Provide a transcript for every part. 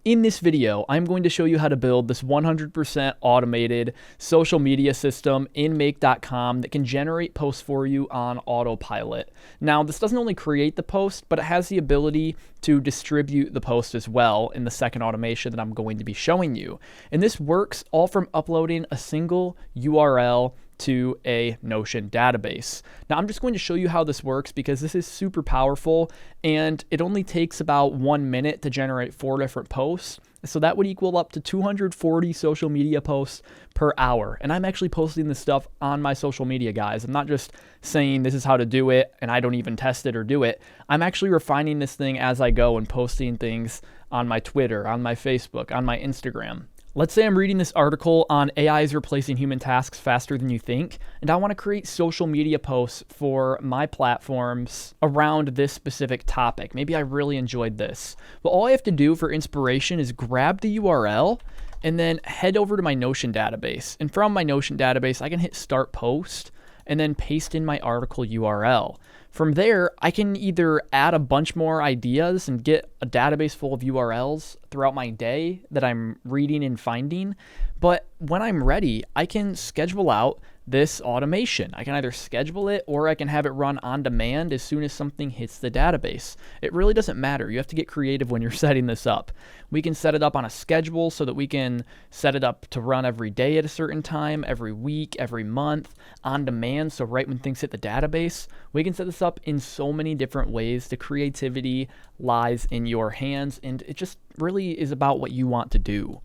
In this video, I'm going to show you how to build this 100% automated social media system in make.com that can generate posts for you on autopilot. Now, this doesn't only create the post, but it has the ability to distribute the post as well in the second automation that I'm going to be showing you. And this works all from uploading a single URL to a Notion database. Now, I'm just going to show you how this works because this is super powerful and it only takes about 1 minute to generate 4 different posts. So that would equal up to 240 social media posts per hour. And I'm actually posting this stuff on my social media, guys. I'm not just saying this is how to do it and I don't even test it or do it. I'm actually refining this thing as I go and posting things on my Twitter, on my Facebook, on my Instagram. Let's say I'm reading this article on AI is replacing human tasks faster than you think, and I want to create social media posts for my platforms around this specific topic. Maybe I really enjoyed this. Well, all I have to do for inspiration is grab the URL and then head over to my Notion database. And from my Notion database, I can hit Start Post and then paste in my article URL. From there, I can either add a bunch more ideas and get a database full of URLs throughout my day that I'm reading and finding. But when I'm ready, I can schedule out this automation. I can either schedule it or I can have it run on demand as soon as something hits the database. It really doesn't matter. You have to get creative when you're setting this up. We can set it up on a schedule so that we can set it up to run every day at a certain time, every week, every month, on demand. So right when things hit the database, we can set this up in so many different ways. The creativity lies in your hands, and it just really is about what you want to do.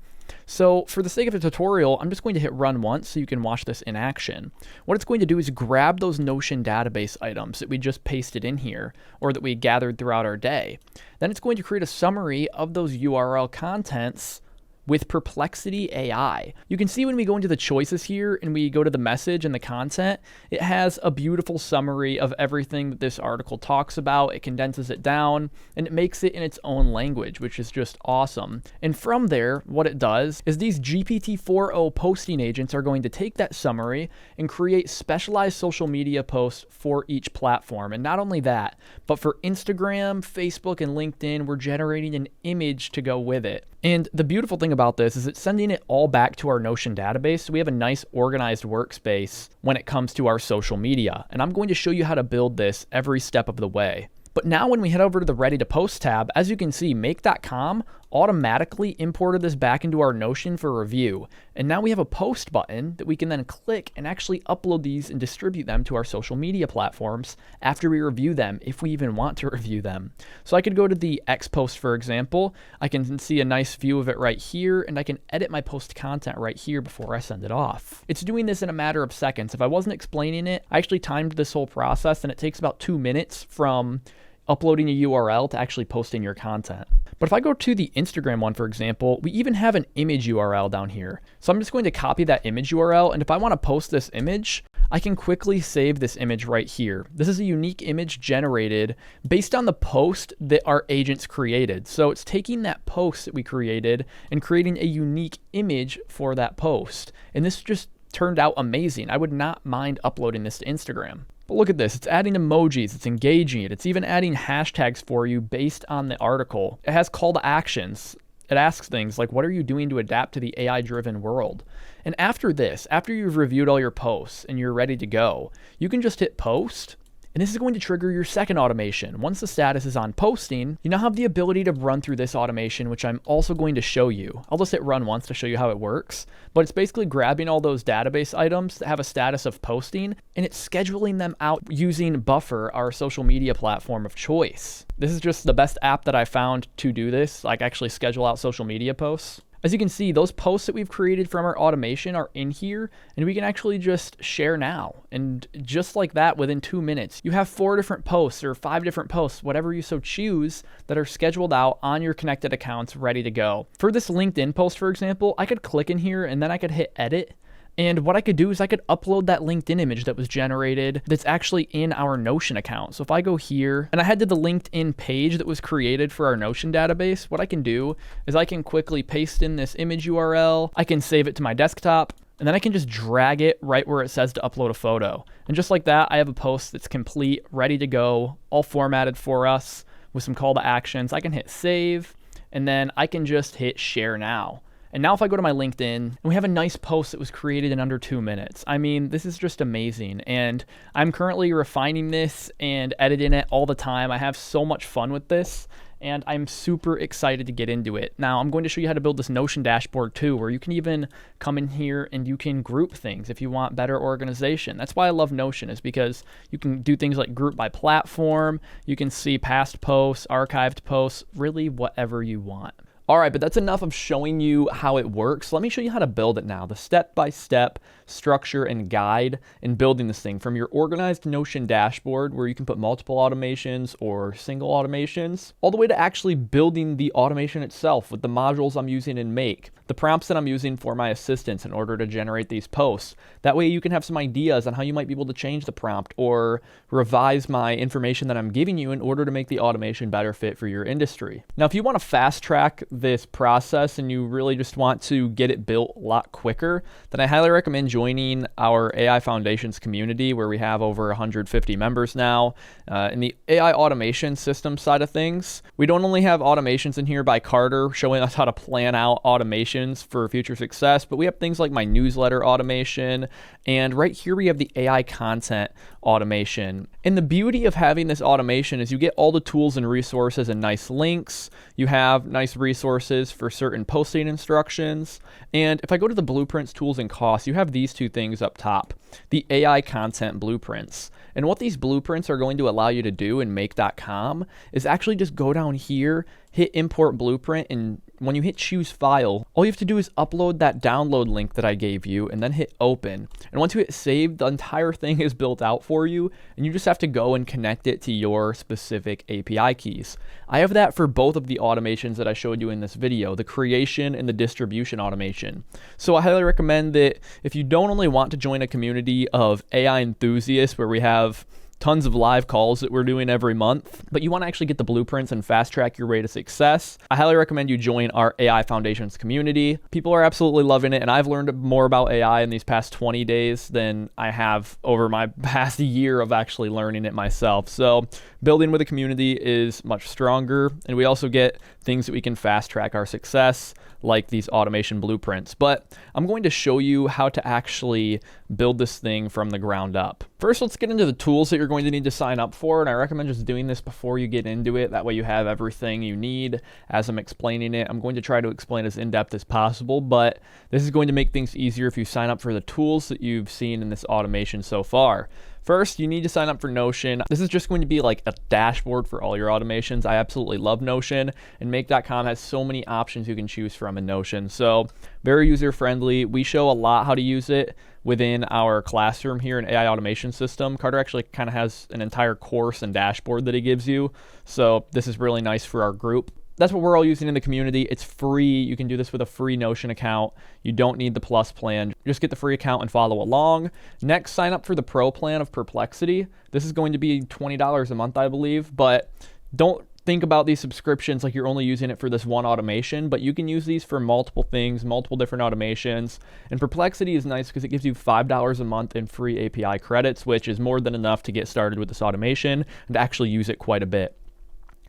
So for the sake of a tutorial, I'm just going to hit run once so you can watch this in action. What it's going to do is grab those Notion database items that we just pasted in here or that we gathered throughout our day. Then it's going to create a summary of those URL contents with Perplexity AI. You can see when we go into the choices here and we go to the message and the content, it has a beautiful summary of everything that this article talks about. It condenses it down and it makes it in its own language, which is just awesome. And from there, what it does is these GPT-4o posting agents are going to take that summary and create specialized social media posts for each platform. And not only that, but for Instagram, Facebook, and LinkedIn, we're generating an image to go with it. And the beautiful thing about this is it's sending it all back to our Notion database. So we have a nice organized workspace when it comes to our social media. And I'm going to show you how to build this every step of the way. But now when we head over to the Ready to Post tab, as you can see, make.com automatically imported this back into our Notion for review. And now we have a post button that we can then click and actually upload these and distribute them to our social media platforms after we review them, if we even want to review them. So I could go to the X post, for example. I can see a nice view of it right here, and I can edit my post content right here before I send it off. It's doing this in a matter of seconds. If I wasn't explaining it, I actually timed this whole process, and it takes about 2 minutes from uploading a URL to actually posting your content. But if I go to the Instagram one, for example, we even have an image URL down here. So I'm just going to copy that image URL. And if I want to post this image, I can quickly save this image right here. This is a unique image generated based on the post that our agents created. So it's taking that post that we created and creating a unique image for that post. And this just turned out amazing. I would not mind uploading this to Instagram. But look at this, it's adding emojis, it's engaging it, it's even adding hashtags for you based on the article. It has call to actions. It asks things like, what are you doing to adapt to the AI-driven world? And after this, after you've reviewed all your posts and you're ready to go, you can just hit post. And this is going to trigger your second automation. Once the status is on posting, you now have the ability to run through this automation, which I'm also going to show you. I'll just hit run once to show you how it works, but it's basically grabbing all those database items that have a status of posting, and it's scheduling them out using Buffer, our social media platform of choice. This is just the best app that I found to do this, like actually schedule out social media posts. As you can see, those posts that we've created from our automation are in here, and we can actually just share now. And just like that, within 2 minutes, you have 4 different posts or 5 different posts, whatever you so choose, that are scheduled out on your connected accounts ready to go. For this LinkedIn post, for example, I could click in here and then I could hit edit. And what I could do is I could upload that LinkedIn image that was generated that's actually in our Notion account. So if I go here and I head to the LinkedIn page that was created for our Notion database, what I can do is I can quickly paste in this image URL. I can save it to my desktop, and then I can just drag it right where it says to upload a photo. And just like that, I have a post that's complete, ready to go, all formatted for us with some call to actions. I can hit save. and then I can just hit share now. And now if I go to my LinkedIn, and we have a nice post that was created in under 2 minutes. I mean, this is just amazing. And I'm currently refining this and editing it all the time. I have so much fun with this, and I'm super excited to get into it. Now, I'm going to show you how to build this Notion dashboard too, where you can even come in here and you can group things if you want better organization. That's why I love Notion, is because you can do things like group by platform. You can see past posts, archived posts, really whatever you want. All right, but that's enough of showing you how it works. Let me show you how to build it now, the step-by-step structure and guide in building this thing, from your organized Notion dashboard where you can put multiple automations or single automations, all the way to actually building the automation itself with the modules I'm using in Make, the prompts that I'm using for my assistants in order to generate these posts. That way you can have some ideas on how you might be able to change the prompt or revise my information that I'm giving you in order to make the automation better fit for your industry. Now, if you want to fast track this process and you really just want to get it built a lot quicker, then I highly recommend joining our AI Foundations community, where we have over 150 members now. In the AI automation system side of things, we don't only have automations in here by Carter showing us how to plan out automations for future success, but we have things like my newsletter automation, and right here we have the AI content automation. And the beauty of having this automation is you get all the tools and resources and nice links. You have nice resources for certain posting instructions. And if I go to the blueprints, tools, and costs, you have these two things up top, the AI content blueprints. And what these blueprints are going to allow you to do in make.com is actually just go down here, hit import blueprint, and when you hit choose file, all you have to do is upload that download link that I gave you and then hit open. And once you hit save, the entire thing is built out for you, and you just have to go and connect it to your specific API keys. I have that for both of the automations that I showed you in this video, the creation and the distribution automation. So I highly recommend that if you don't only want to join a community of AI enthusiasts where we have tons of live calls that we're doing every month, but you want to actually get the blueprints and fast track your rate of success, I highly recommend you join our AI Foundations community. People are absolutely loving it, and I've learned more about AI in these past 20 days than I have over my past year of actually learning it myself. So building with a community is much stronger, and we also get things that we can fast track our success, like these automation blueprints. But I'm going to show you how to actually build this thing from the ground up. First, let's get into the tools that you're going to need to sign up for, and I recommend just doing this before you get into it. That way you have everything you need as I'm explaining it. I'm going to try to explain as in-depth as possible, but this is going to make things easier if you sign up for the tools that you've seen in this automation so far. First, you need to sign up for Notion. This is just going to be like a dashboard for all your automations. I absolutely love Notion, and make.com has so many options you can choose from in Notion. So very user-friendly. We show a lot how to use it within our classroom here in AI automation system. Carter actually kind of has an entire course and dashboard that he gives you. So this is really nice for our group. That's what we're all using in the community. It's free. You can do this with a free Notion account. You don't need the Plus plan. Just get the free account and follow along. Next, sign up for the Pro plan of Perplexity. This is going to be $20 a month, I believe, but don't think about these subscriptions like you're only using it for this one automation, but you can use these for multiple things, multiple different automations. And Perplexity is nice because it gives you $5 a month in free API credits, which is more than enough to get started with this automation and to actually use it quite a bit.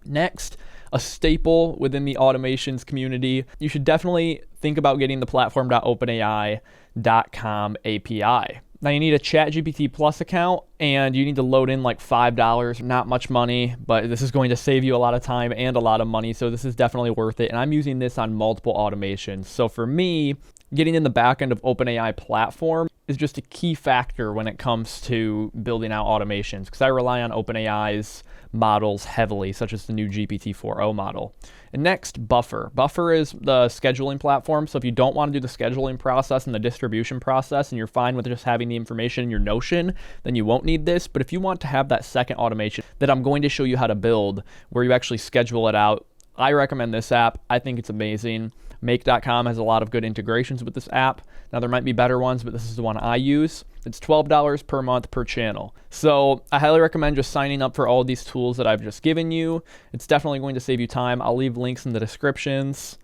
Next, a staple within the automations community, you should definitely think about getting the platform.openai.com API. Now you need a ChatGPT Plus account, and you need to load in like $5, not much money, but this is going to save you a lot of time and a lot of money, so this is definitely worth it. And I'm using this on multiple automations. So for me, getting in the back end of OpenAI platform is just a key factor when it comes to building out automations, because I rely on OpenAI's models heavily, such as the new GPT-4o model. And next, Buffer. Buffer is the scheduling platform, so if you don't want to do the scheduling process and the distribution process, and you're fine with just having the information in your Notion, then you won't need this. But if you want to have that second automation that I'm going to show you how to build, where you actually schedule it out, I recommend this app. I think it's amazing. Make.com has a lot of good integrations with this app. Now there might be better ones, but this is the one I use. It's $12 per month per channel. So I highly recommend just signing up for all of these tools that I've just given you. It's definitely going to save you time. I'll leave links in the descriptions.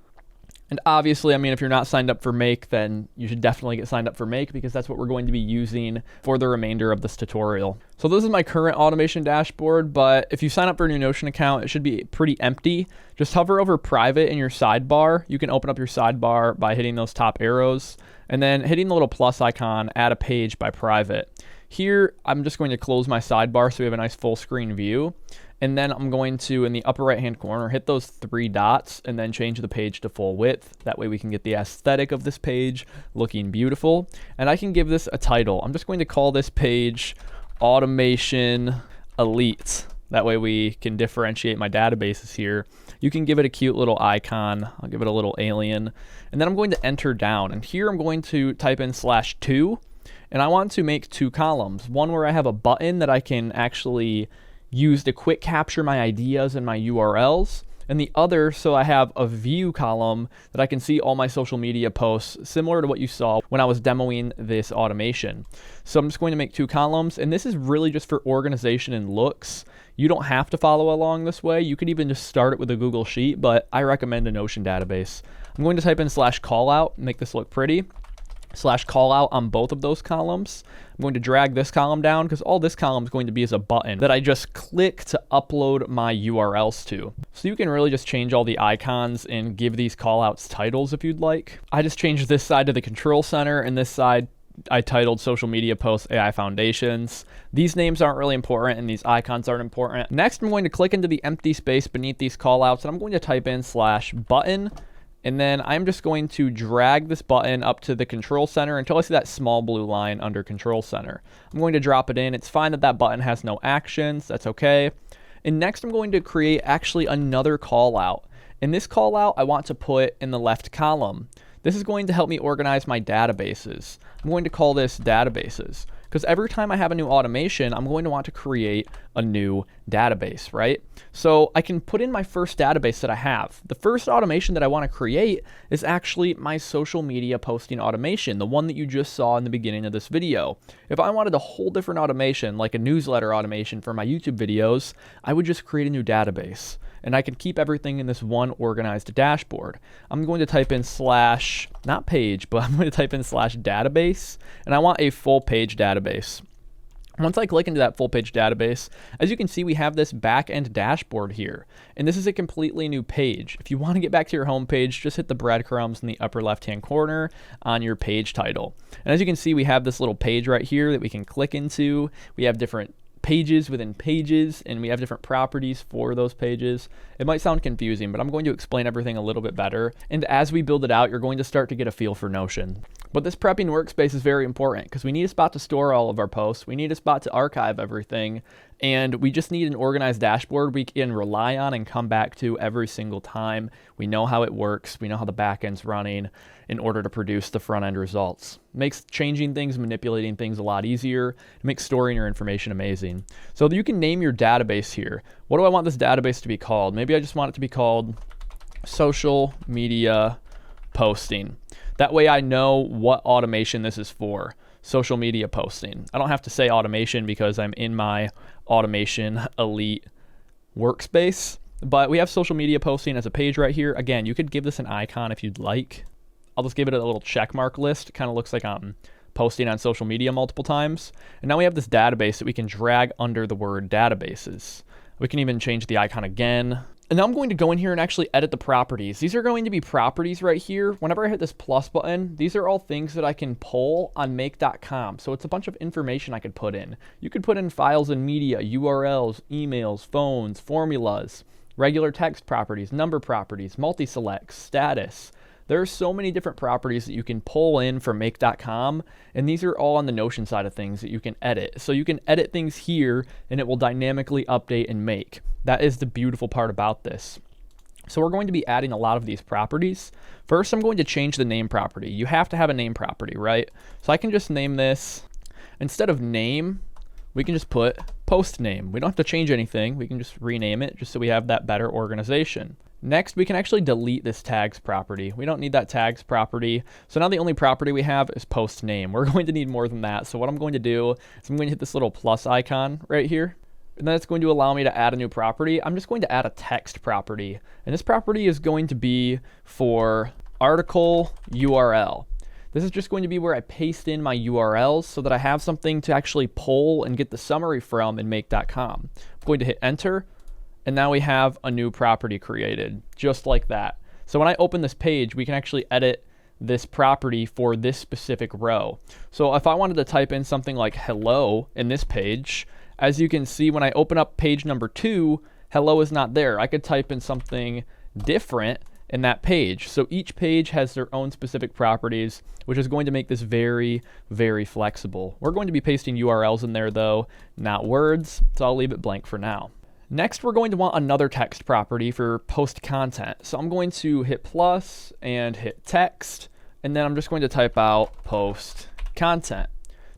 And obviously, I mean, if you're not signed up for Make, then you should definitely get signed up for Make, because that's what we're going to be using for the remainder of this tutorial. So this is my current automation dashboard, but if you sign up for a new Notion account, it should be pretty empty. Just hover over private in your sidebar. You can open up your sidebar by hitting those top arrows and then hitting the little plus icon, add a page by private. Here, I'm just going to close my sidebar so we have a nice full screen view. And then I'm going to, in the upper right hand corner, hit those 3 dots and then change the page to full width. That way we can get the aesthetic of this page looking beautiful. And I can give this a title. I'm just going to call this page Automation Elite. That way we can differentiate my databases here. You can give it a cute little icon. I'll give it a little alien. And then I'm going to enter down. And here I'm going to type in /2. And I want to make 2 columns. One where I have a button that I can actually use to quick capture my ideas and my URLs, and the other so I have a view column that I can see all my social media posts, similar to what you saw when I was demoing this automation. So I'm just going to make 2 columns, and this is really just for organization and looks. You don't have to follow along this way. You could even just start it with a Google Sheet, but I recommend a Notion database. I'm going to type in /callout, make this look pretty. /callout on both of those columns. I'm going to drag this column down because all this column is going to be is a button that I just click to upload my URLs to. So you can really just change all the icons and give these callouts titles if you'd like. I just changed this side to the control center, and this side I titled Social Media Posts AI Foundations. These names aren't really important and these icons aren't important. Next, I'm going to click into the empty space beneath these callouts, and I'm going to type in /button. And then I'm just going to drag this button up to the control center until I see that small blue line under control center. I'm going to drop it in. It's fine that that button has no actions. That's okay. And next I'm going to create actually another call out. And this call out I want to put in the left column. This is going to help me organize my databases. I'm going to call this databases, because every time I have a new automation, I'm going to want to create a new database, right? So I can put in my first database that I have. The first automation that I want to create is actually my social media posting automation, the one that you just saw in the beginning of this video. If I wanted a whole different automation, like a newsletter automation for my YouTube videos, I would just create a new database. And I can keep everything in this one organized dashboard. I'm going to type in not page, but I'm going to type in /database, and I want a full page database. Once I click into that full page database, as you can see, we have this back end dashboard here, and this is a completely new page. If you want to get back to your home page, just hit the breadcrumbs in the upper left hand corner on your page title. And as you can see, we have this little page right here that we can click into. We have different pages within pages, and we have different properties for those pages. It might sound confusing, but I'm going to explain everything a little bit better. And as we build it out, you're going to start to get a feel for Notion. But this prepping workspace is very important because we need a spot to store all of our posts. We need a spot to archive everything. And we just need an organized dashboard we can rely on and come back to every single time. We know how it works. We know how the back end's running in order to produce the front end results. It makes changing things, manipulating things a lot easier. It makes storing your information amazing. So you can name your database here. What do I want this database to be called? Maybe I just want it to be called Social Media Posting. That way I know what automation this is for. Social media posting. I don't have to say automation because I'm in my Automation Elite workspace, but we have social media posting as a page right here. Again, you could give this an icon if you'd like. I'll just give it a little check mark list. It kind of looks like I'm posting on social media multiple times. And now we have this database that we can drag under the word databases. We can even change the icon again. And now I'm going to go in here and actually edit the properties. These are going to be properties right here. Whenever I hit this plus button, these are all things that I can pull on make.com. So it's a bunch of information I could put in. You could put in files and media, URLs, emails, phones, formulas, regular text properties, number properties, multi-selects, status. There are so many different properties that you can pull in from make.com, and these are all on the Notion side of things that you can edit. So you can edit things here, and it will dynamically update in Make. That is the beautiful part about this. So we're going to be adding a lot of these properties. First, I'm going to change the name property. You have to have a name property, right? So I can just name this, instead of name, we can just put post name. We don't have to change anything. We can just rename it just so we have that better organization. Next, we can actually delete this tags property. We don't need that tags property. So now the only property we have is post name. We're going to need more than that. So what I'm going to do is I'm going to hit this little plus icon right here. And then it's going to allow me to add a new property. I'm just going to add a text property. And this property is going to be for article URL. This is just going to be where I paste in my URLs so that I have something to actually pull and get the summary from in make.com. I'm going to hit enter, and now we have a new property created, just like that. So when I open this page, we can actually edit this property for this specific row. So if I wanted to type in something like hello in this page, as you can see when I open up page number 2, hello is not there. I could type in something different in that page. So each page has their own specific properties, which is going to make this very, very flexible. We're going to be pasting URLs in there though, not words, so I'll leave it blank for now. Next, we're going to want another text property for post content. So I'm going to hit plus and hit text, and then I'm just going to type out post content.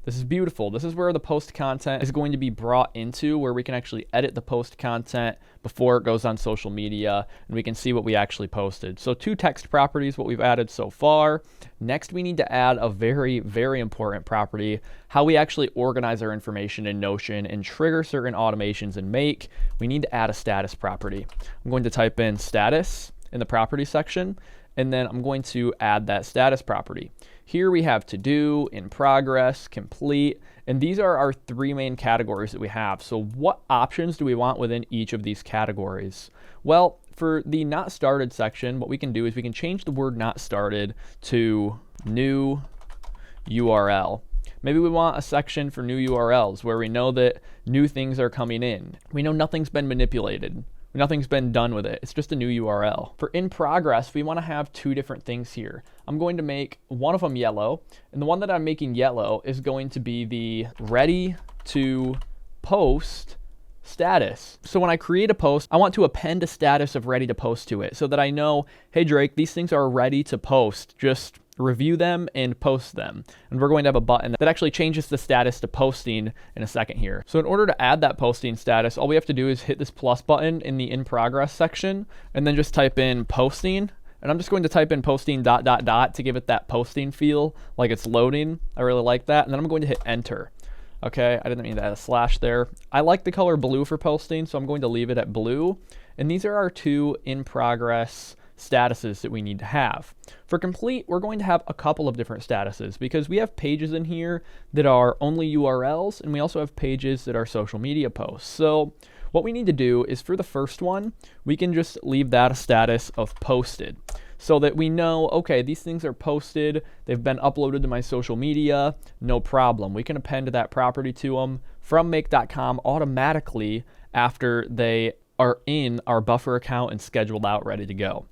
This is beautiful. This is where the post content is going to be brought into, where we can actually edit the post content before it goes on social media, and we can see what we actually posted. So 2 text properties, what we've added so far. Next, we need to add a very, very important property, how we actually organize our information in Notion and trigger certain automations in Make. We need to add a status property. I'm going to type in status in the property section, and then I'm going to add that status property. Here we have to do, in progress, complete, and these are our 3 main categories that we have. So what options do we want within each of these categories? Well, for the not started section, what we can do is we can change the word not started to new URL. Maybe we want a section for new URLs where we know that new things are coming in. We know nothing's been manipulated. Nothing's been done with it. It's just a new URL. For in progress, we want to have 2 different things here. I'm going to make one of them yellow, and the one that I'm making yellow is going to be the ready to post status. So when I create a post, I want to append a status of ready to post to it so that I know, hey Drake, these things are ready to post. Just review them and post them. And we're going to have a button that actually changes the status to posting in a second here. So in order to add that posting status, all we have to do is hit this plus button in the in progress section and then just type in posting. And I'm just going to type in posting ... to give it that posting feel, like it's loading. I really like that. And then I'm going to hit enter. Okay, I didn't mean to add a slash there. I like the color blue for posting, so I'm going to leave it at blue. And these are our 2 in progress statuses that we need to have. For complete, we're going to have a couple of different statuses because we have pages in here that are only URLs, and we also have pages that are social media posts. So what we need to do is for the first one, we can just leave that a status of posted so that we know, okay, these things are posted, they've been uploaded to my social media, no problem. We can append that property to them from make.com automatically after they are in our buffer account and scheduled out, ready to go.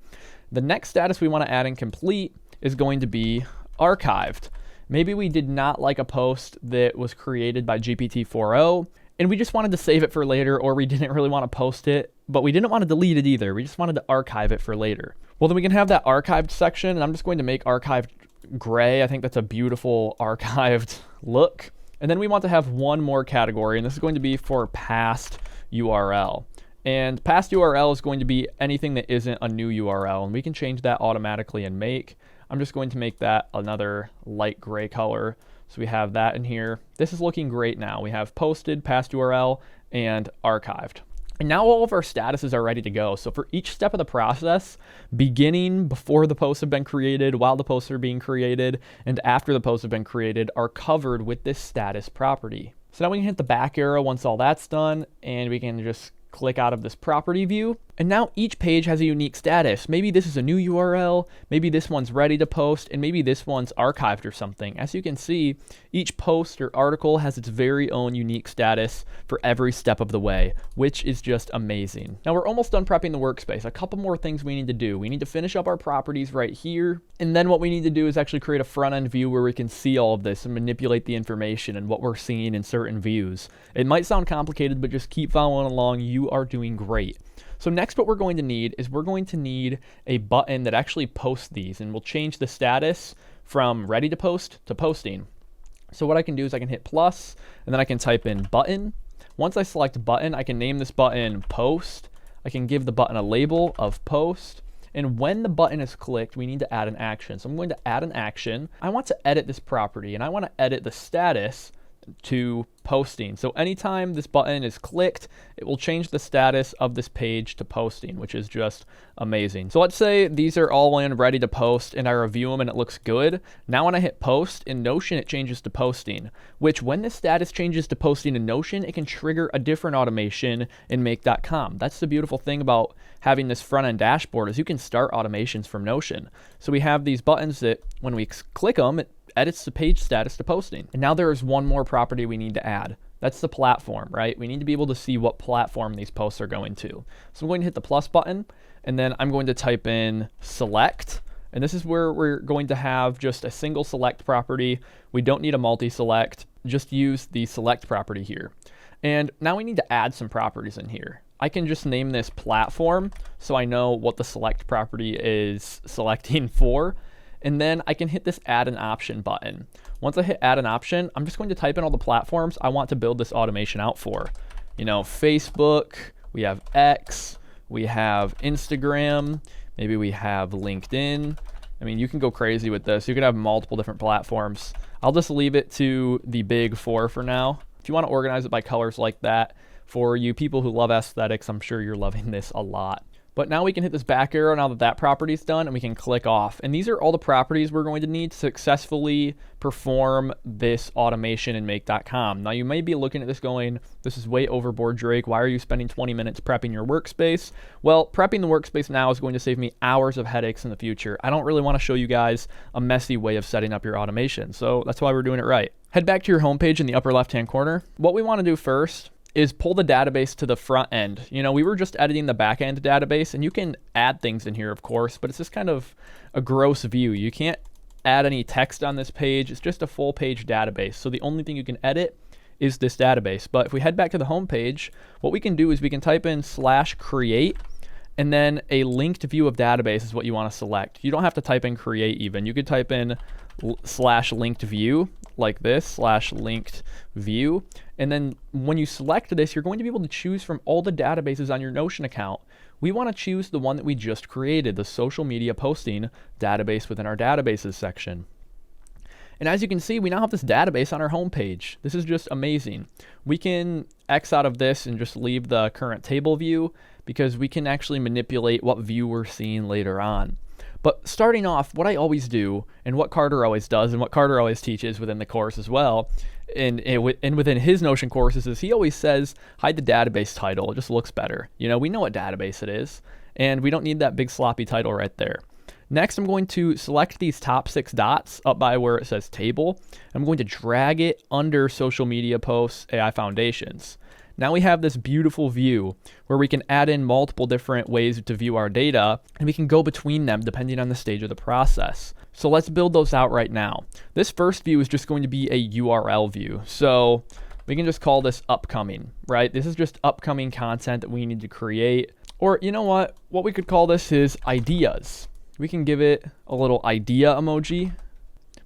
The next status we want to add in complete is going to be archived. Maybe we did not like a post that was created by GPT-4o, and we just wanted to save it for later, or we didn't really want to post it, but we didn't want to delete it either. We just wanted to archive it for later. Well, then we can have that archived section, and I'm just going to make archived gray. I think that's a beautiful archived look. And then we want to have one more category, and this is going to be for past URL. And past URL is going to be anything that isn't a new URL, and we can change that automatically in Make. I'm just going to make that another light gray color. So we have that in here. This is looking great now. We have posted, past URL, and archived. And now all of our statuses are ready to go. So for each step of the process, beginning before the posts have been created, while the posts are being created, and after the posts have been created, are covered with this status property. So now we can hit the back arrow once all that's done, and we can just click out of this property view. And now each page has a unique status. Maybe this is a new URL, maybe this one's ready to post, and maybe this one's archived or something. As you can see, each post or article has its very own unique status for every step of the way, which is just amazing. Now we're almost done prepping the workspace. A couple more things we need to do. We need to finish up our properties right here, and then what we need to do is actually create a front-end view where we can see all of this and manipulate the information and what we're seeing in certain views. It might sound complicated, but just keep following along. You are doing great. So next what we're going to need is we're going to need a button that actually posts these, and we'll change the status from ready to post to posting. So what I can do is I can hit plus, and then I can type in button. Once I select button, I can name this button post. I can give the button a label of post. And when the button is clicked, we need to add an action. So I'm going to add an action. I want to edit this property, and I want to edit the status to posting. So anytime this button is clicked, it will change the status of this page to posting, which is just amazing. So let's say these are all in ready to post and I review them and it looks good. Now when I hit post in Notion, it changes to posting, which when the status changes to posting in Notion, it can trigger a different automation in make.com. That's the beautiful thing about having this front end dashboard is you can start automations from Notion. So we have these buttons that when we click them, it edits the page status to posting. And now there is one more property we need to add. That's the platform, right? We need to be able to see what platform these posts are going to. So I'm going to hit the plus button and then I'm going to type in select. And this is where we're going to have just a single select property. We don't need a multi-select, just use the select property here. And now we need to add some properties in here. I can just name this platform so I know what the select property is selecting for. And then I can hit this add an option button. Once I hit add an option, I'm just going to type in all the platforms I want to build this automation out for. You know, Facebook, we have X, we have Instagram, maybe we have LinkedIn. I mean, you can go crazy with this. You could have multiple different platforms. I'll just leave it to the big four for now. If you want to organize it by colors like that, for you people who love aesthetics, I'm sure you're loving this a lot. But now we can hit this back arrow now that that property is done and we can click off. And these are all the properties we're going to need to successfully perform this automation in make.com. Now you may be looking at this going, this is way overboard, Drake. Why are you spending 20 minutes prepping your workspace? Well, prepping the workspace now is going to save me hours of headaches in the future. I don't really want to show you guys a messy way of setting up your automation. So that's why we're doing it right. Head back to your homepage in the upper left-hand corner. What we want to do first is pull the database to the front end. You know, we were just editing the back end database and you can add things in here, of course, but it's just kind of a gross view. You can't add any text on this page. It's just a full page database. So the only thing you can edit is this database. But if we head back to the home page, what we can do is we can type in /create and then a linked view of database is what you want to select. You don't have to type in create even. You could type in /linked view like this, /linked view. And then when you select this, you're going to be able to choose from all the databases on your Notion account. We want to choose the one that we just created, the social media posting database within our databases section. And as you can see, we now have this database on our homepage. This is just amazing. We can X out of this and just leave the current table view because we can actually manipulate what view we're seeing later on. But starting off, what I always do, and what Carter always does, and what Carter always teaches within the course as well, and within his Notion courses, is he always says, hide the database title. It just looks better. You know, we know what database it is, and we don't need that big sloppy title right there. Next, I'm going to select these top 6 dots up by where it says table. I'm going to drag it under social media posts, AI foundations. Now we have this beautiful view where we can add in multiple different ways to view our data, and we can go between them depending on the stage of the process. So let's build those out right now. This first view is just going to be a URL view. So we can just call this upcoming, right? This is just upcoming content that we need to create. Or you know what? What we could call this is ideas. We can give it a little idea emoji.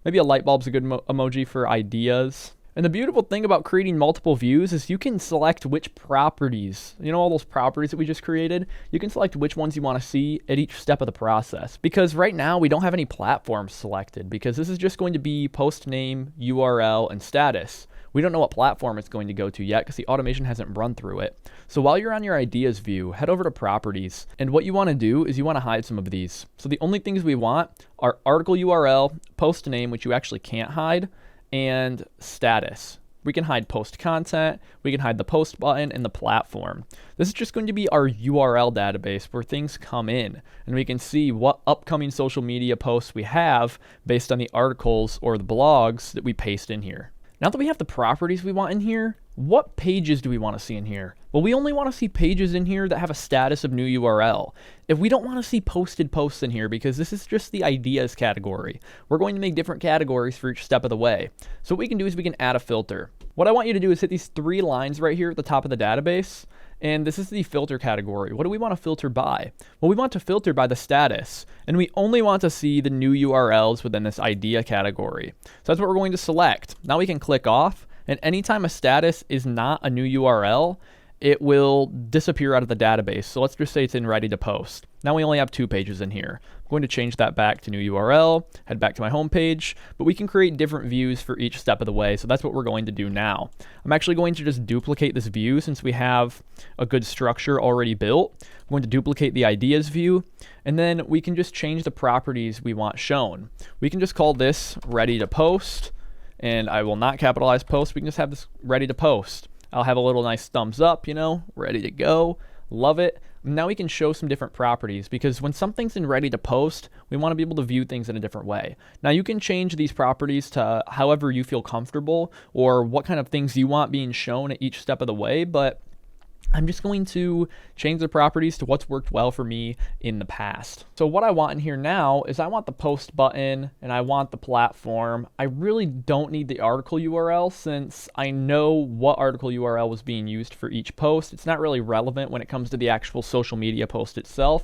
Maybe a light bulb's a good emoji for ideas. And the beautiful thing about creating multiple views is you can select which properties, you know, all those properties that we just created, you can select which ones you want to see at each step of the process. Because right now we don't have any platforms selected because this is just going to be post name, URL, and status. We don't know what platform it's going to go to yet because the automation hasn't run through it. So while you're on your ideas view, head over to properties. And what you want to do is you want to hide some of these. So the only things we want are article URL, post name, which you actually can't hide, and status. We can hide post content, we can hide the post button, and the platform. This is just going to be our URL database where things come in, and we can see what upcoming social media posts we have based on the articles or the blogs that we paste in here. Now that we have the properties we want in here, what pages do we want to see in here? Well, we only want to see pages in here that have a status of new URL. If we don't want to see posted posts in here, because this is just the ideas category, we're going to make different categories for each step of the way. So what we can do is we can add a filter. What I want you to do is hit these 3 lines right here at the top of the database. And this is the filter category. What do we want to filter by? Well, we want to filter by the status, and we only want to see the new URLs within this idea category. So that's what we're going to select. Now we can click off, and anytime a status is not a new URL, it will disappear out of the database. So let's just say it's in ready to post. Now we only have 2 pages in here. I'm going to change that back to new URL, head back to my home page, but we can create different views for each step of the way. So that's what we're going to do now. I'm actually going to just duplicate this view since we have a good structure already built. I'm going to duplicate the ideas view, and then we can just change the properties we want shown. We can just call this ready to post, and I will not capitalize post. We can just have this ready to post. I'll have a little nice thumbs up, you know, ready to go. Love it. Now we can show some different properties, because when something's in ready to post, we want to be able to view things in a different way. Now you can change these properties to however you feel comfortable or what kind of things you want being shown at each step of the way, but I'm just going to change the properties to what's worked well for me in the past. So what I want in here now is I want the post button and I want the platform. I really don't need the article URL since I know what article URL was being used for each post. It's not really relevant when it comes to the actual social media post itself.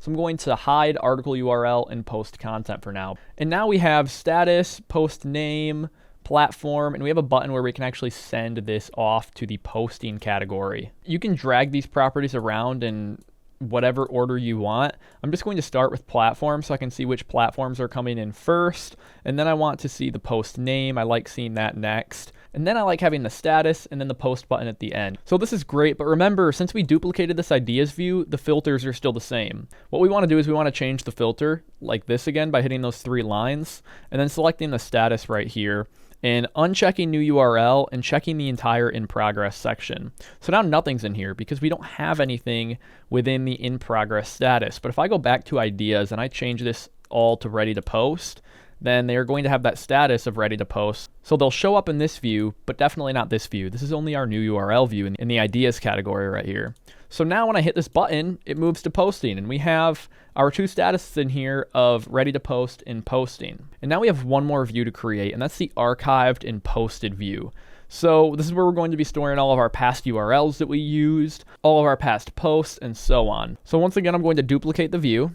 So I'm going to hide article URL and post content for now. And now we have status, post name, platform, and we have a button where we can actually send this off to the posting category. You can drag these properties around in whatever order you want. I'm just going to start with platform so I can see which platforms are coming in first, and then I want to see the post name. I like seeing that next. And then I like having the status and then the post button at the end. So this is great, but remember, since we duplicated this ideas view, the filters are still the same. What we want to do is we want to change the filter like this again by hitting those 3 lines and then selecting the status right here and unchecking new URL and checking the entire in progress section. So now nothing's in here because we don't have anything within the in progress status. But if I go back to ideas and I change this all to ready to post, then they are going to have that status of ready to post. So they'll show up in this view, but definitely not this view. This is only our new URL view in the ideas category right here. So now when I hit this button, it moves to posting, and we have our 2 statuses in here of ready to post and posting. And now we have one more view to create, and that's the archived and posted view. So this is where we're going to be storing all of our past URLs that we used, all of our past posts, and so on. So once again, I'm going to duplicate the view,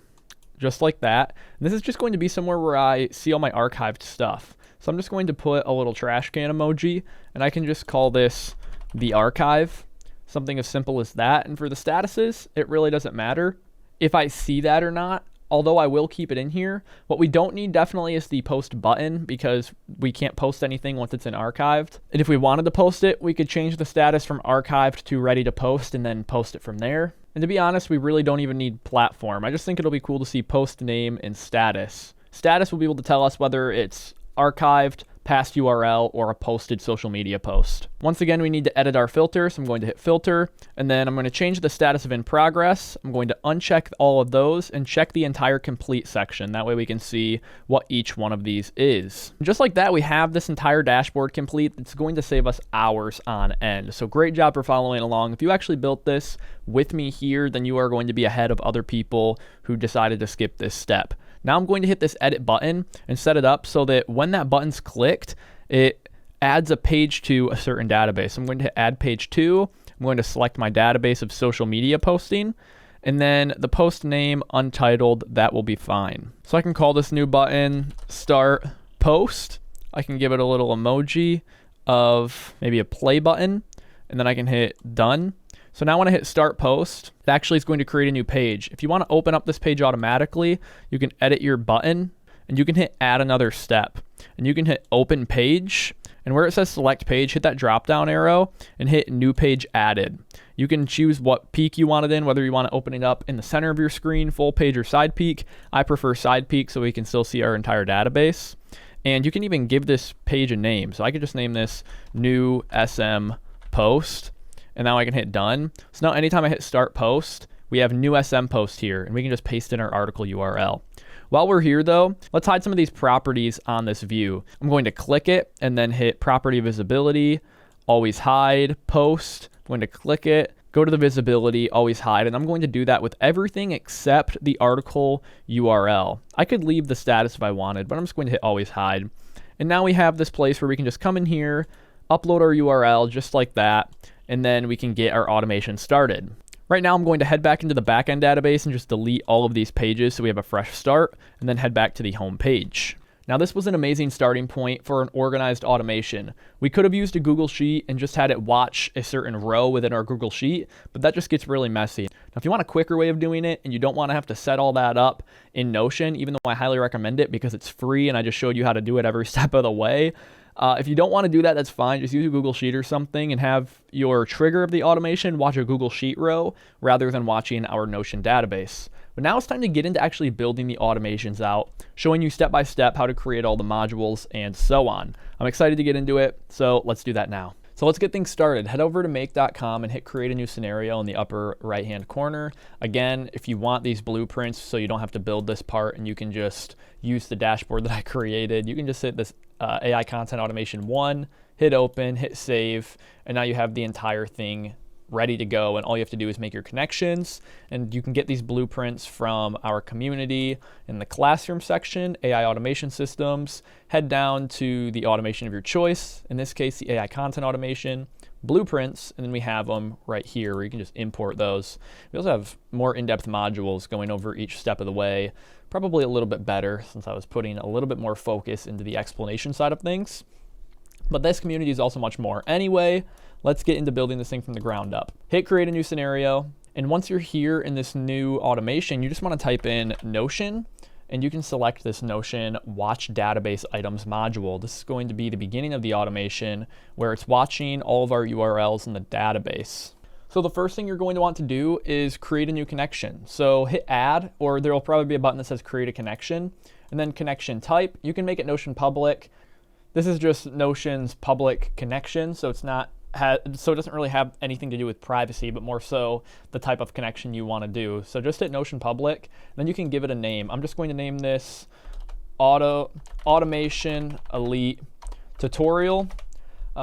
just like that. And this is just going to be somewhere where I see all my archived stuff. So I'm just going to put a little trash can emoji, and I can just call this the archive. Something as simple as that. And for the statuses, it really doesn't matter if I see that or not, although I will keep it in here. What we don't need definitely is the post button because we can't post anything once it's in archived. And if we wanted to post it, we could change the status from archived to ready to post and then post it from there. And to be honest, we really don't even need platform. I just think it'll be cool to see post name and status. Status will be able to tell us whether it's archived, past URL, or a posted social media post. Once again, we need to edit our filter, so I'm going to hit filter, and then I'm going to change the status of in progress. I'm going to uncheck all of those and check the entire complete section. That way we can see what each one of these is. And just like that, we have this entire dashboard complete. It's going to save us hours on end. So great job for following along. If you actually built this with me here, then you are going to be ahead of other people who decided to skip this step. Now I'm going to hit this edit button and set it up so that when that button's clicked, it adds a page to a certain database. So I'm going to hit add page to. I'm going to select my database of social media posting, and then the post name untitled, that will be fine. So I can call this new button start post. I can give it a little emoji of maybe a play button, and then I can hit done. So now when I hit start post, it actually is going to create a new page. If you want to open up this page automatically, you can edit your button and you can hit add another step, and you can hit open page, and where it says select page, hit that drop down arrow and hit new page added. You can choose what peak you want it in, whether you want to open it up in the center of your screen, full page, or side peak. I prefer side peak so we can still see our entire database. And you can even give this page a name. So I could just name this new SM post. And now I can hit done. So now anytime I hit start post, we have new SM post here, and we can just paste in our article URL. While we're here though, let's hide some of these properties on this view. I'm going to click it and then hit property visibility, always hide, post. I'm going to click it, go to the visibility, always hide, and I'm going to do that with everything except the article URL. I could leave the status if I wanted, but I'm just going to hit always hide. And now we have this place where we can just come in here, upload our URL just like that, and then we can get our automation started. Right now I'm going to head back into the backend database and just delete all of these pages so we have a fresh start, and then head back to the home page. Now this was an amazing starting point for an organized automation. We could have used a Google Sheet and just had it watch a certain row within our Google Sheet, but that just gets really messy. Now if you want a quicker way of doing it and you don't want to have to set all that up in Notion, even though I highly recommend it because it's free and I just showed you how to do it every step of the way, if you don't want to do that, that's fine. Just use a Google Sheet or something and have your trigger of the automation watch a Google Sheet row rather than watching our Notion database. But now it's time to get into actually building the automations out, showing you step by step how to create all the modules and so on. I'm excited to get into it, so let's do that now. So let's get things started. Head over to make.com and hit create a new scenario in the upper right hand corner. Again, if you want these blueprints so you don't have to build this part and you can just use the dashboard that I created, you can just hit this AI content automation 1, hit open, hit save, and now you have the entire thing ready to go, and all you have to do is make your connections. And you can get these blueprints from our community in the classroom section, AI automation systems. Head down to the automation of your choice, in this case the AI content automation, blueprints, and then we have them right here where you can just import those. We also have more in-depth modules going over each step of the way, probably a little bit better since I was putting a little bit more focus into the explanation side of things. But this community is also much more. Anyway, let's get into building this thing from the ground up. Hit create a new scenario. And once you're here in this new automation, you just want to type in Notion, and you can select this Notion Watch Database Items module. This is going to be the beginning of the automation where it's watching all of our URLs in the database. So the first thing you're going to want to do is create a new connection. So hit add, or there will probably be a button that says create a connection, and then connection type. You can make it Notion public. This is just Notion's public connection, so it's not so it doesn't really have anything to do with privacy, but more so the type of connection you want to do. So just hit Notion public, then you can give it a name. I'm just going to name this Automation Elite Tutorial.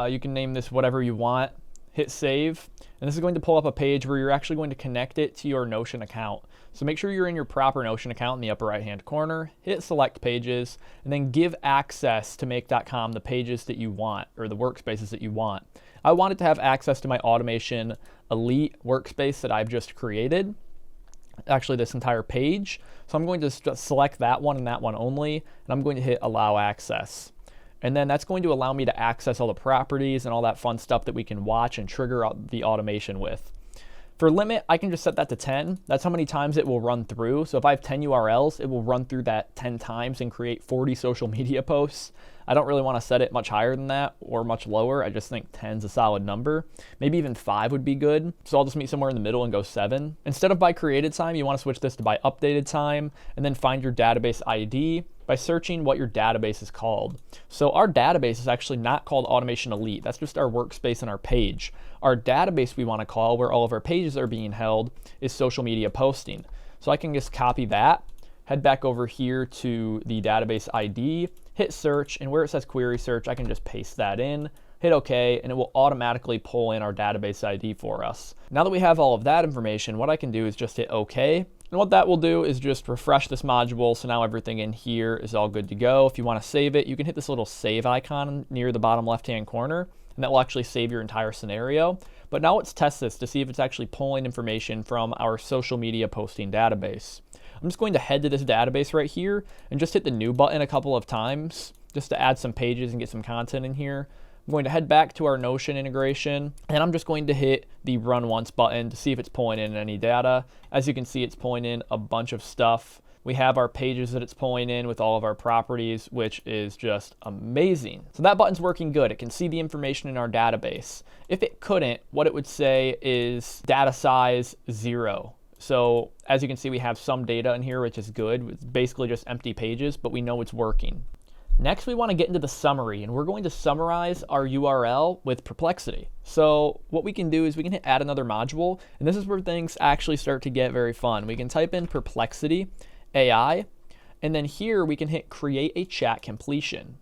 You can name this whatever you want. Hit save, and this is going to pull up a page where you're actually going to connect it to your Notion account. So make sure you're in your proper Notion account in the upper right hand corner, hit select pages, and then give access to make.com the pages that you want, or the workspaces that you want. I wanted to have access to my Automation Elite workspace that I've just created, actually this entire page. So I'm going to select that one and that one only, and I'm going to hit allow access. And then that's going to allow me to access all the properties and all that fun stuff that we can watch and trigger out the automation with. For limit, I can just set that to 10. That's how many times it will run through. So if I have 10 URLs, it will run through that 10 times and create 40 social media posts. I don't really want to set it much higher than that or much lower. I just think 10 is a solid number. Maybe even 5 would be good. So I'll just meet somewhere in the middle and go 7. Instead of by created time, you want to switch this to by updated time, and then find your database ID by searching what your database is called. So our database is actually not called Automation Elite. That's just our workspace and our page. Our database we want to call, where all of our pages are being held, is social media posting. So I can just copy that, head back over here to the database ID, hit search, and where it says query search, I can just paste that in, hit OK, and it will automatically pull in our database ID for us. Now that we have all of that information, what I can do is just hit OK. And what that will do is just refresh this module, so now everything in here is all good to go. If you want to save it, you can hit this little save icon near the bottom left-hand corner, and that will actually save your entire scenario. But now let's test this to see if it's actually pulling information from our social media posting database. I'm just going to head to this database right here and just hit the new button a couple of times just to add some pages and get some content in here. I'm going to head back to our Notion integration, and I'm just going to hit the run once button to see if it's pulling in any data. As you can see, it's pulling in a bunch of stuff. We have our pages that it's pulling in with all of our properties, which is just amazing. So that button's working good. It can see the information in our database. If it couldn't, what it would say is data size 0. So as you can see, we have some data in here, which is good. It's basically just empty pages, but we know it's working. Next, we want to get into the summary, and we're going to summarize our URL with Perplexity. So what we can do is we can hit add another module, and this is where things actually start to get very fun. We can type in Perplexity AI, and then here we can hit create a chat completion.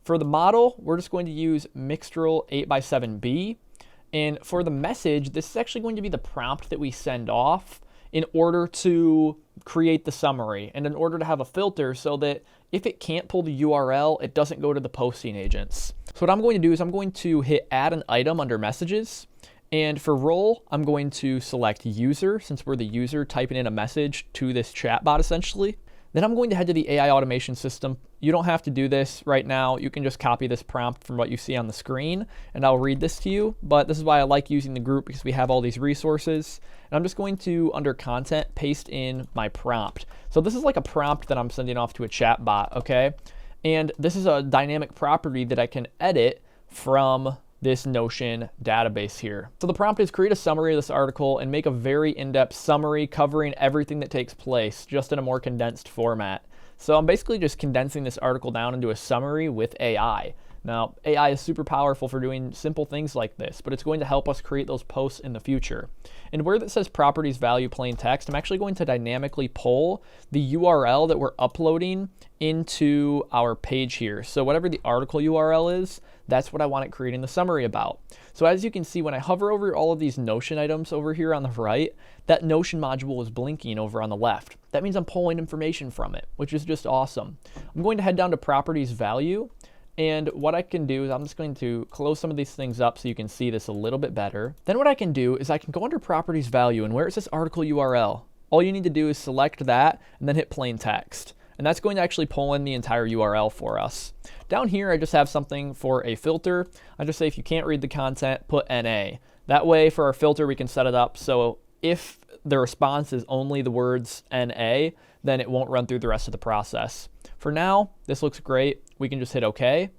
For the model, we're just going to use Mixtral 8x7b, and for the message, this is actually going to be the prompt that we send off in order to create the summary and in order to have a filter so that if it can't pull the URL, it doesn't go to the posting agents. So what I'm going to do is I'm going to hit add an item under messages, and for role, I'm going to select user since we're the user typing in a message to this chatbot essentially. Then I'm going to head to the AI automation system. You don't have to do this right now. You can just copy this prompt from what you see on the screen, and I'll read this to you. But this is why I like using the group, because we have all these resources. And I'm just going to, under content, paste in my prompt. So this is like a prompt that I'm sending off to a chat bot, okay? And this is a dynamic property that I can edit from this Notion database here. So the prompt is create a summary of this article and make a very in-depth summary covering everything that takes place, just in a more condensed format. So I'm basically just condensing this article down into a summary with AI. Now, AI is super powerful for doing simple things like this, but it's going to help us create those posts in the future. And where that says properties value plain text, I'm actually going to dynamically pull the URL that we're uploading into our page here. So whatever the article URL is, that's what I want it creating the summary about. So as you can see, when I hover over all of these Notion items over here on the right, that Notion module is blinking over on the left. That means I'm pulling information from it, which is just awesome. I'm going to head down to properties value. And what I can do is I'm just going to close some of these things up so you can see this a little bit better. Then what I can do is I can go under properties value, and where it says article URL, all you need to do is select that and then hit plain text. And that's going to actually pull in the entire URL for us. Down here, I just have something for a filter. I just say if you can't read the content, put NA. That way for our filter, we can set it up so if the response is only the words NA, then it won't run through the rest of the process. For now, this looks great. We can just hit OK.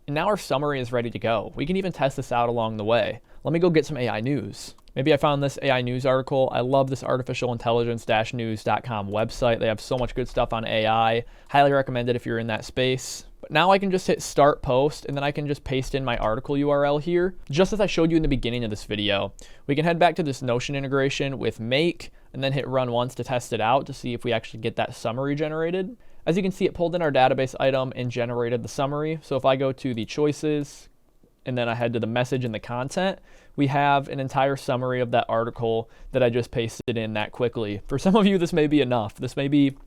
And now our summary is ready to go. We can even test this out along the way. Let me go get some AI news. Maybe I found this AI news article. I love this artificial intelligence-news.com website. They have so much good stuff on AI. Highly recommend it if you're in that space. But now I can just hit start post, and then I can just paste in my article URL here, just as I showed you in the beginning of this video. We can head back to this Notion integration with make, and then hit run once to test it out to see if we actually get that summary generated. As you can see, it pulled in our database item and generated the summary. So if I go to the choices, and then I head to the message and the content, we have an entire summary of that article that I just pasted in that quickly. For some of you, this may be enough. This may be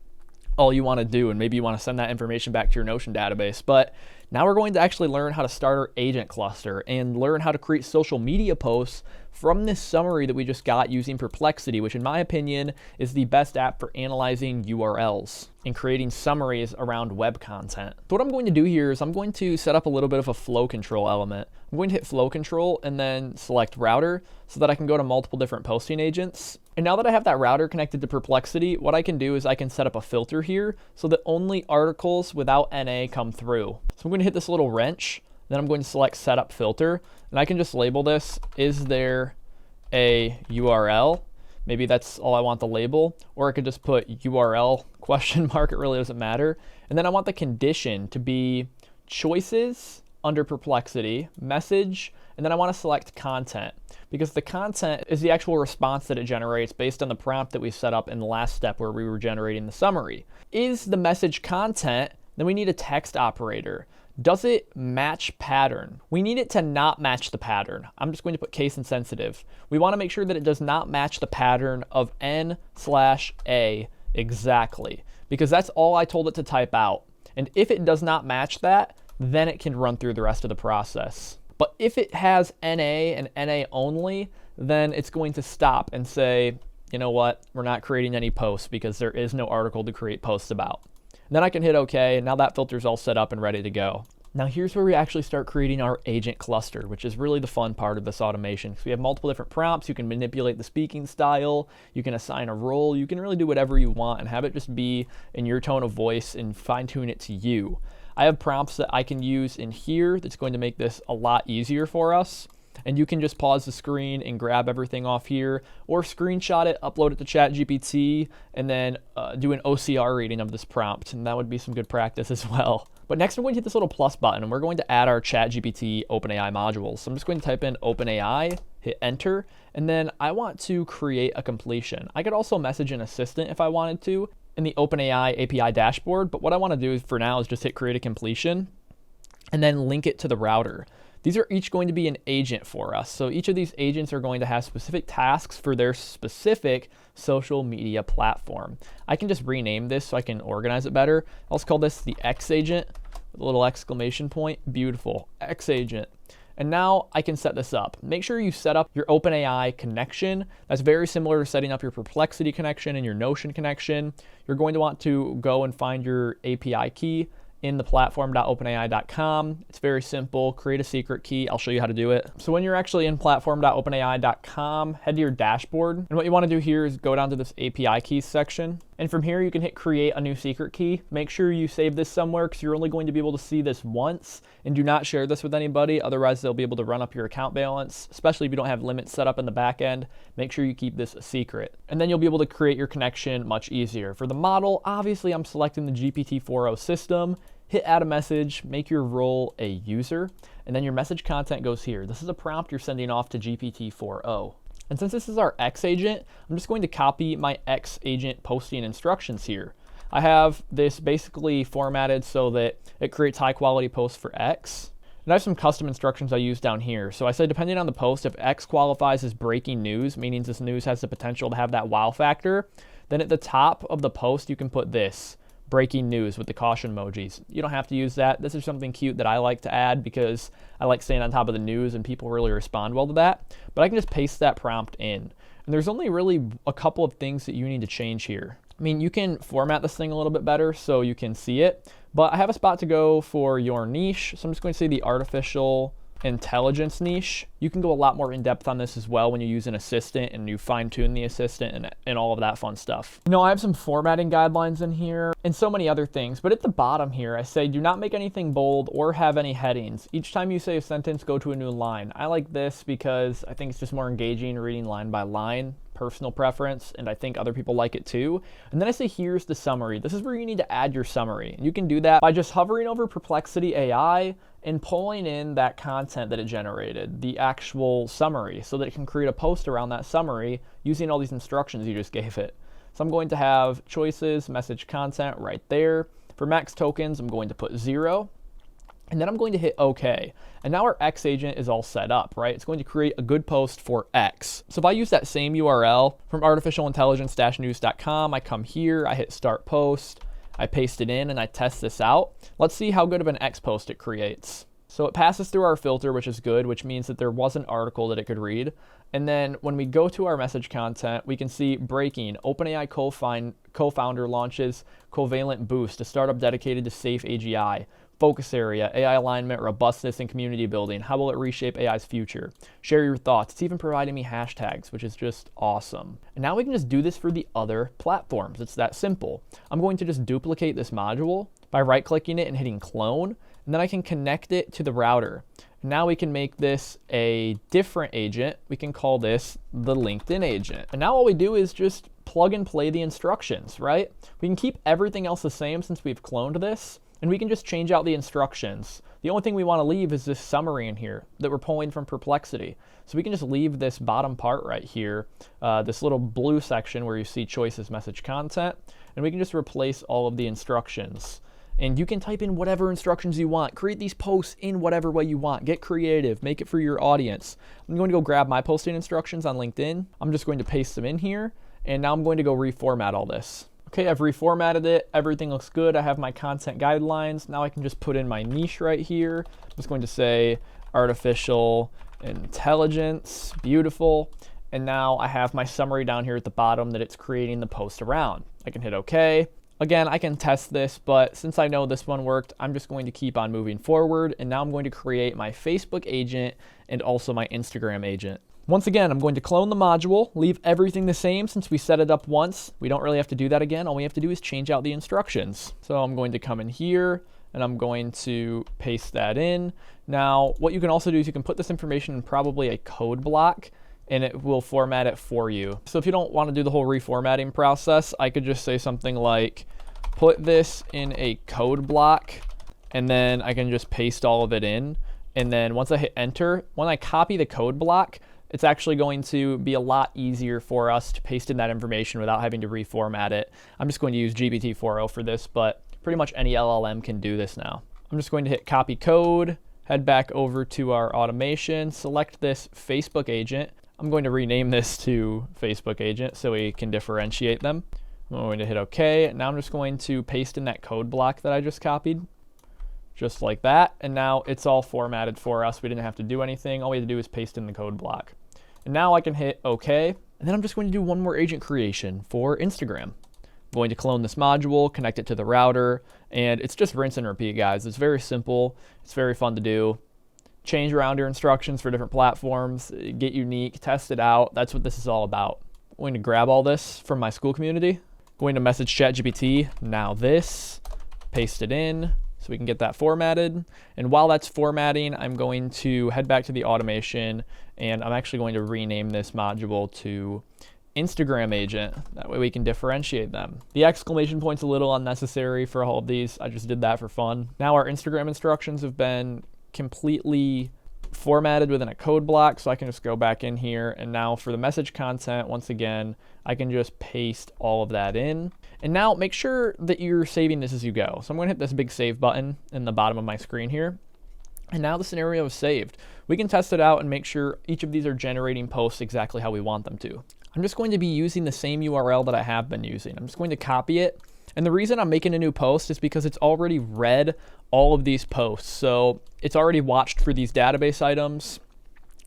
all you want to do, and maybe you want to send that information back to your Notion database. But now we're going to actually learn how to start our agent cluster and learn how to create social media posts from this summary that we just got using Perplexity, which in my opinion is the best app for analyzing URLs and creating summaries around web content. So what I'm going to do here is I'm going to set up a little bit of a flow control element. I'm going to hit flow control and then select router so that I can go to multiple different posting agents. And now that I have that router connected to Perplexity, what I can do is I can set up a filter here so that only articles without NA come through. So I'm going to hit this little wrench, then I'm going to select setup filter, and I can just label this, is there a URL? Maybe that's all I want the label, or I could just put URL question mark, it really doesn't matter. And then I want the condition to be choices under Perplexity, message, and then I want to select content, because the content is the actual response that it generates based on the prompt that we set up in the last step where we were generating the summary. Is the message content? Then we need a text operator. Does it match pattern? We need it to not match the pattern. I'm just going to put case insensitive. We want to make sure that it does not match the pattern of N/A exactly, because that's all I told it to type out. And if it does not match that, then it can run through the rest of the process. But if it has NA and NA only, then it's going to stop and say, you know what, we're not creating any posts because there is no article to create posts about. And then I can hit OK, and now that filter's all set up and ready to go. Now here's where we actually start creating our agent cluster, which is really the fun part of this automation. So we have multiple different prompts. You can manipulate the speaking style, you can assign a role, you can really do whatever you want and have it just be in your tone of voice and fine tune it to you. I have prompts that I can use in here that's going to make this a lot easier for us. And you can just pause the screen and grab everything off here, or screenshot it, upload it to ChatGPT, and then do an OCR reading of this prompt. And that would be some good practice as well. But next I'm going to hit this little plus button, and we're going to add our ChatGPT OpenAI modules. So I'm just going to type in OpenAI, hit enter, and then I want to create a completion. I could also message an assistant if I wanted to in the OpenAI API dashboard, but what I want to do for now is just hit create a completion and then link it to the router. These are each going to be an agent for us. So each of these agents are going to have specific tasks for their specific social media platform. I can just rename this so I can organize it better. I'll just call this the X agent with a little exclamation point. Beautiful, X agent. And now I can set this up. Make sure you set up your OpenAI connection. That's very similar to setting up your Perplexity connection and your Notion connection. You're going to want to go and find your API key in the platform.openai.com. It's very simple. Create a secret key. I'll show you how to do it. So when you're actually in platform.openai.com, head to your dashboard. And what you want to do here is go down to this API keys section. And from here, you can hit create a new secret key. Make sure you save this somewhere because you're only going to be able to see this once. And do not share this with anybody. Otherwise, they'll be able to run up your account balance, especially if you don't have limits set up in the back end. Make sure you keep this a secret. And then you'll be able to create your connection much easier. For the model, obviously, I'm selecting the GPT-4o system. Hit add a message, make your role a user, and then your message content goes here. This is a prompt you're sending off to GPT-4o. And since this is our X agent, I'm just going to copy my X agent posting instructions here. I have this basically formatted so that it creates high quality posts for X. And I have some custom instructions I use down here. So I say, depending on the post, if X qualifies as breaking news, meaning this news has the potential to have that wow factor, then at the top of the post, you can put this. Breaking news with the caution emojis. You don't have to use that. This is something cute that I like to add because I like staying on top of the news and people really respond well to that. But I can just paste that prompt in. And there's only really a couple of things that you need to change here. I mean, you can format this thing a little bit better so you can see it, but I have a spot to go for your niche. So I'm just going to say the artificial intelligence niche. You can go a lot more in depth on this as well when you use an assistant and you fine tune the assistant and all of that fun stuff. You know, I have some formatting guidelines in here and so many other things, but at the bottom here, I say do not make anything bold or have any headings. Each time you say a sentence, go to a new line. I like this because I think it's just more engaging reading line by line. Personal preference, and I think other people like it too. And then I say, here's the summary. This is where you need to add your summary. And you can do that by just hovering over Perplexity AI and pulling in that content that it generated, the actual summary, so that it can create a post around that summary using all these instructions you just gave it. So I'm going to have choices, message content right there. For max tokens, I'm going to put 0. And then I'm going to hit OK. And now our X agent is all set up, right? It's going to create a good post for X. So if I use that same URL from artificialintelligence-news.com, I come here, I hit start post, I paste it in, and I test this out. Let's see how good of an X post it creates. So it passes through our filter, which is good, which means that there was an article that it could read. And then when we go to our message content, we can see breaking, OpenAI co-founder launches Covalent Boost, a startup dedicated to safe AGI. Focus area, AI alignment, robustness, and community building. How will it reshape AI's future? Share your thoughts. It's even providing me hashtags, which is just awesome. And now we can just do this for the other platforms. It's that simple. I'm going to just duplicate this module by right-clicking it and hitting clone, and then I can connect it to the router. Now we can make this a different agent. We can call this the LinkedIn agent. And now all we do is just plug and play the instructions, right? We can keep everything else the same since we've cloned this. And we can just change out the instructions. The only thing we want to leave is this summary in here that we're pulling from Perplexity. So we can just leave this bottom part right here, this little blue section where you see choices, message content, and we can just replace all of the instructions. And you can type in whatever instructions you want. Create these posts in whatever way you want. Get creative. Make it for your audience. I'm going to go grab my posting instructions on LinkedIn. I'm just going to paste them in here. And now I'm going to go reformat all this. Okay, I've reformatted it. Everything looks good. I have my content guidelines. Now I can just put in my niche right here. I'm just going to say artificial intelligence. Beautiful. And now I have my summary down here at the bottom that it's creating the post around. I can hit OK. Again, I can test this, but since I know this one worked, I'm just going to keep on moving forward. And now I'm going to create my Facebook agent and also my Instagram agent. Once again, I'm going to clone the module, leave everything the same since we set it up once. We don't really have to do that again. All we have to do is change out the instructions. So I'm going to come in here and I'm going to paste that in. Now, what you can also do is you can put this information in probably a code block and it will format it for you. So if you don't want to do the whole reformatting process, I could just say something like, put this in a code block, and then I can just paste all of it in. And then once I hit enter, when I copy the code block, it's actually going to be a lot easier for us to paste in that information without having to reformat it. I'm just going to use GPT-4o for this, but pretty much any LLM can do this now. I'm just going to hit copy code, head back over to our automation, select this Facebook agent. I'm going to rename this to Facebook agent so we can differentiate them. I'm going to hit OK. Now I'm just going to paste in that code block that I just copied. just like that. And now it's all formatted for us. We didn't have to do anything. All we had to do is paste in the code block. And now I can hit OK. And then I'm just going to do one more agent creation for Instagram. I'm going to clone this module, connect it to the router, and it's just rinse and repeat, guys. It's very simple. It's very fun to do. Change around your instructions for different platforms, get unique, test it out. That's what this is all about. I'm going to grab all this from my school community, going to message ChatGPT, now this, paste it in so we can get that formatted. And while that's formatting, I'm going to head back to the automation, and I'm actually going to rename this module to Instagram agent. That way we can differentiate them. The exclamation point's a little unnecessary for all of these. I just did that for fun. Now our Instagram instructions have been completely formatted within a code block, so I can just go back in here, and now for the message content, once again, I can just paste all of that in. And now make sure that you're saving this as you go. So I'm going to hit this big save button in the bottom of my screen here. And now the scenario is saved. We can test it out and make sure each of these are generating posts exactly how we want them to. I'm just going to be using the same URL that I have been using. I'm just going to copy it. And the reason I'm making a new post is because it's already read all of these posts. So it's already watched for these database items.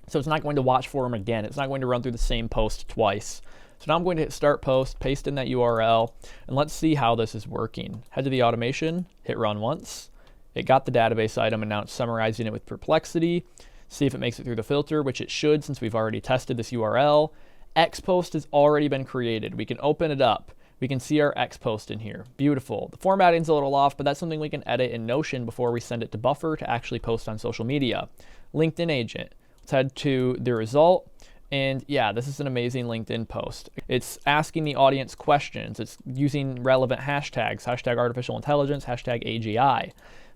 So it's not going to watch for them again. It's not going to run through the same post twice. So now I'm going to hit start post, paste in that URL, and let's see how this is working. Head to the automation, hit run once. It got the database item, and now it's summarizing it with Perplexity. See if it makes it through the filter, which it should since we've already tested this URL. X post has already been created. We can open it up. We can see our X post in here. Beautiful. The formatting's a little off, but that's something we can edit in Notion before we send it to Buffer to actually post on social media. LinkedIn agent. Let's head to the result. And yeah, this is an amazing LinkedIn post. It's asking the audience questions. It's using relevant hashtags, hashtag artificial intelligence, hashtag AGI.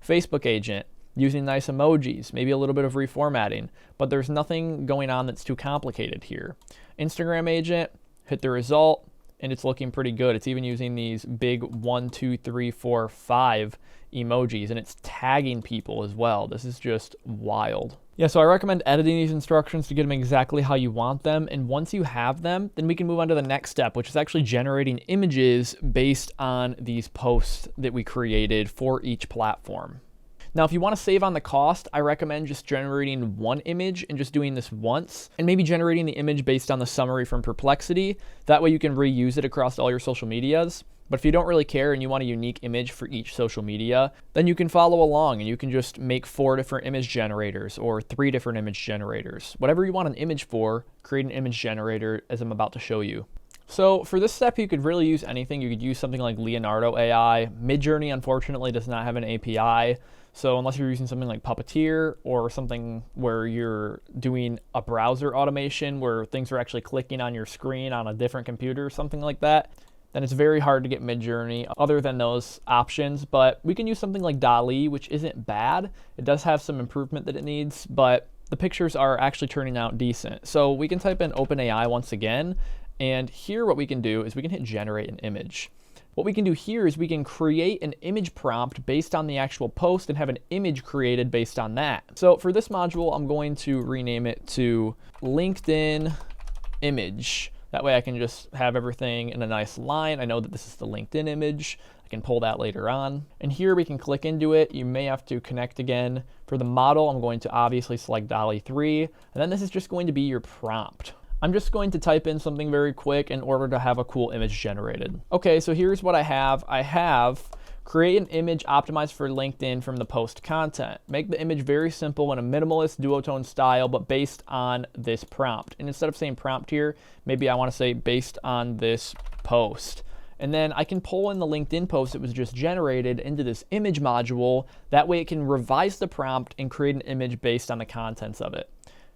Facebook agent, using nice emojis, maybe a little bit of reformatting, but there's nothing going on that's too complicated here. Instagram agent, hit the result, and it's looking pretty good. It's even using these big 1, 2, 3, 4, 5 emojis, and it's tagging people as well. This is just wild. Yeah, so I recommend editing these instructions to get them exactly how you want them. And once you have them, then we can move on to the next step, which is actually generating images based on these posts that we created for each platform. Now, if you want to save on the cost, I recommend just generating one image and just doing this once, and maybe generating the image based on the summary from Perplexity. That way you can reuse it across all your social medias. But if you don't really care and you want a unique image for each social media, then you can follow along and you can just make 4 different image generators or 3 different image generators. Whatever you want an image for, create an image generator as I'm about to show you. So for this step, you could really use anything. You could use something like Leonardo AI. Midjourney, unfortunately, does not have an API. So unless you're using something like Puppeteer or something where you're doing a browser automation where things are actually clicking on your screen on a different computer or something like that, then it's very hard to get Midjourney other than those options. But we can use something like DALL-E, which isn't bad. It does have some improvement that it needs, but the pictures are actually turning out decent. So we can type in OpenAI once again, and here what we can do is we can hit generate an image. What we can do here is we can create an image prompt based on the actual post and have an image created based on that. So for this module, I'm going to rename it to LinkedIn image. That way I can just have everything in a nice line. I know that this is the LinkedIn image. I can pull that later on. And here we can click into it. You may have to connect again. For the model, I'm going to obviously select DALL-E 3. And then this is just going to be your prompt. I'm just going to type in something very quick in order to have a cool image generated. Okay, so here's what I have. I have create an image optimized for LinkedIn from the post content. Make the image very simple in a minimalist duotone style, but based on this prompt. And instead of saying prompt here, maybe I want to say based on this post. And then I can pull in the LinkedIn post that was just generated into this image module. That way it can revise the prompt and create an image based on the contents of it.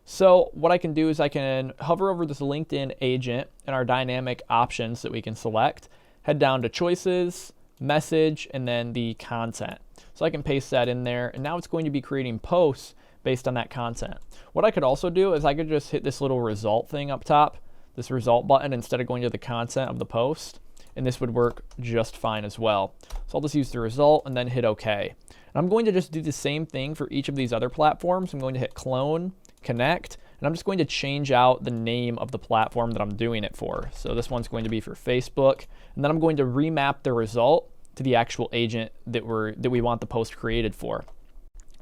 So what I can do is I can hover over this LinkedIn agent and our dynamic options that we can select, head down to choices, message, and then the content. So I can paste that in there, and now it's going to be creating posts based on that content. What I could also do is I could just hit this little result thing up top, this result button, instead of going to the content of the post, and this would work just fine as well. So I'll just use the result and then hit OK. And I'm going to just do the same thing for each of these other platforms. I'm going to hit clone, connect, and I'm just going to change out the name of the platform that I'm doing it for. So this one's going to be for Facebook, and then I'm going to remap the result to the actual agent that we want the post created for.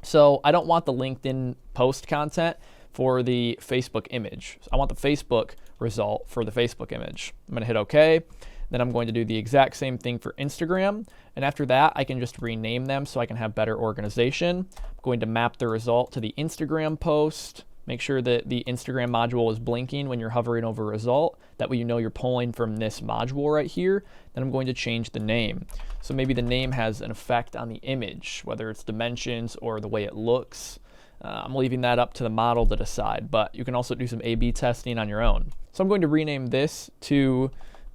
So I don't want the LinkedIn post content for the Facebook image. I want the Facebook result for the Facebook image. I'm going to hit OK. Then I'm going to do the exact same thing for Instagram. And after that, I can just rename them so I can have better organization. I'm going to map the result to the Instagram post. Make sure that the Instagram module is blinking when you're hovering over a result. That way you know you're pulling from this module right here. Then I'm going to change the name. So maybe the name has an effect on the image, whether it's dimensions or the way it looks. I'm leaving that up to the model to decide, but you can also do some A/B testing on your own. So I'm going to rename this to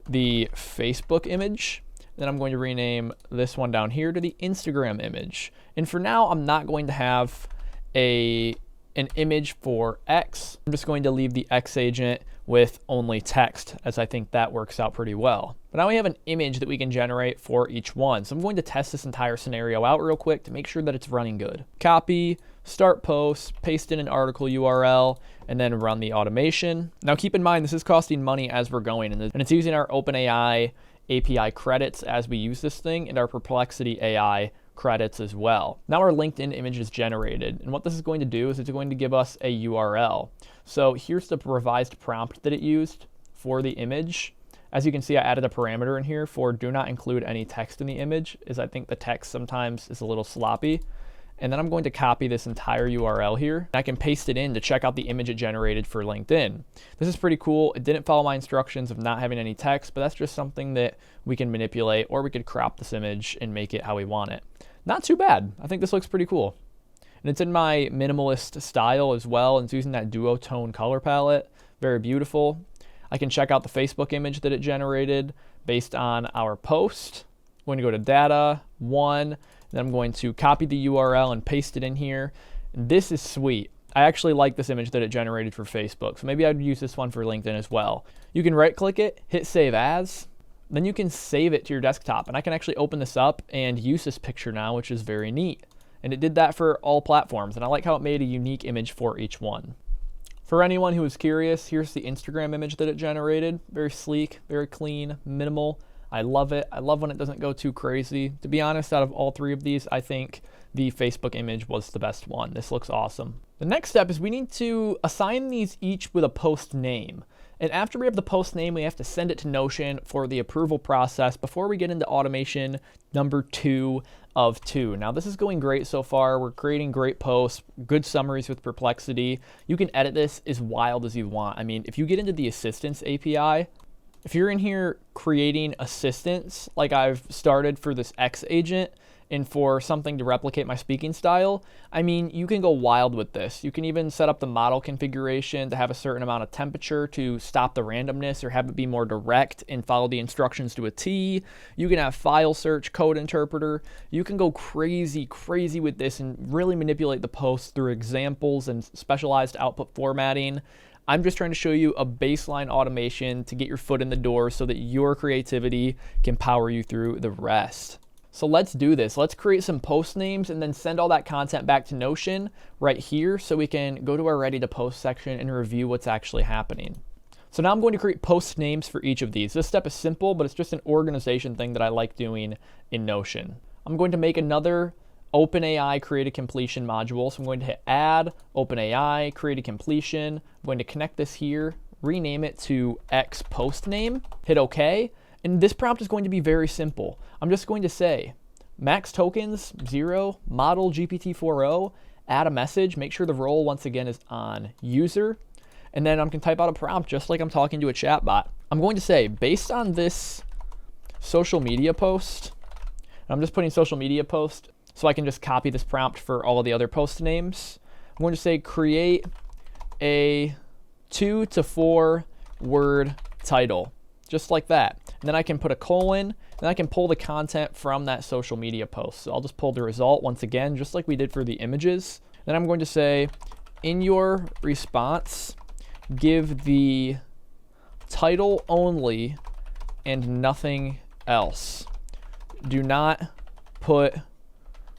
the Facebook image. Then I'm going to rename this one down here to the Instagram image. And for now, I'm not going to have an image for X. I'm just going to leave the X agent with only text, as I think that works out pretty well. But now we have an image that we can generate for each one. So I'm going to test this entire scenario out real quick to make sure that it's running good. Copy, start post, paste in an article URL, and then run the automation. Now keep in mind, this is costing money as we're going, and it's using our OpenAI API credits as we use this thing, and our Perplexity AI credits as well. Now our LinkedIn image is generated, and what this is going to do is it's going to give us a URL. So here's the revised prompt that it used for the image. As you can see, I added a parameter in here for do not include any text in the image, as I think the text sometimes is a little sloppy. And then I'm going to copy this entire URL here. And I can paste it in to check out the image it generated for LinkedIn. This is pretty cool. It didn't follow my instructions of not having any text, but that's just something that we can manipulate, or we could crop this image and make it how we want it. Not too bad. I think this looks pretty cool. And it's in my minimalist style as well, and it's using that duotone color palette. Very beautiful. I can check out the Facebook image that it generated based on our post. I'm going to go to data, one, then I'm going to copy the URL and paste it in here. And this is sweet. I actually like this image that it generated for Facebook, so maybe I'd use this one for LinkedIn as well. You can right click it, hit save as, then you can save it to your desktop, and I can actually open this up and use this picture now, which is very neat. And it did that for all platforms, and I like how it made a unique image for each one. For anyone who is curious, here's the Instagram image that it generated. Very sleek, very clean, minimal. I love it. I love when it doesn't go too crazy. To be honest, out of all three of these, I think the Facebook image was the best one. This looks awesome. The next step is we need to assign these each with a post name. And after we have the post name, we have to send it to Notion for the approval process before we get into automation number 2 of 2. Now, this is going great so far. We're creating great posts, good summaries with Perplexity. You can edit this as wild as you want. I mean, if you get into the Assistants API, if you're in here creating assistants like I've started for this X agent and for something to replicate my speaking style, I mean, you can go wild with this. You can even set up the model configuration to have a certain amount of temperature to stop the randomness or have it be more direct and follow the instructions to a T. You can have file search, code interpreter. You can go crazy with this and really manipulate the post through examples and specialized output formatting. I'm just trying to show you a baseline automation to get your foot in the door so that your creativity can power you through the rest. So let's do this. Let's create some post names and then send all that content back to Notion right here so we can go to our ready to post section and review what's actually happening. So now I'm going to create post names for each of these. This step is simple, but it's just an organization thing that I like doing in Notion. I'm going to make another OpenAI create a completion module. So I'm going to hit add OpenAI create a completion. I'm going to connect this here, rename it to X post name, hit OK. And this prompt is going to be very simple. I'm just going to say max tokens 0, model GPT-4o, add a message, make sure the role once again is on user, and then I can type out a prompt just like I'm talking to a chatbot. I'm going to say based on this social media post, I'm just putting social media post so I can just copy this prompt for all of the other post names. I'm going to say create a 2 to 4 word title, just like that. And then I can put a colon, and I can pull the content from that social media post. So I'll just pull the result once again, just like we did for the images. Then I'm going to say, in your response, give the title only and nothing else. Do not put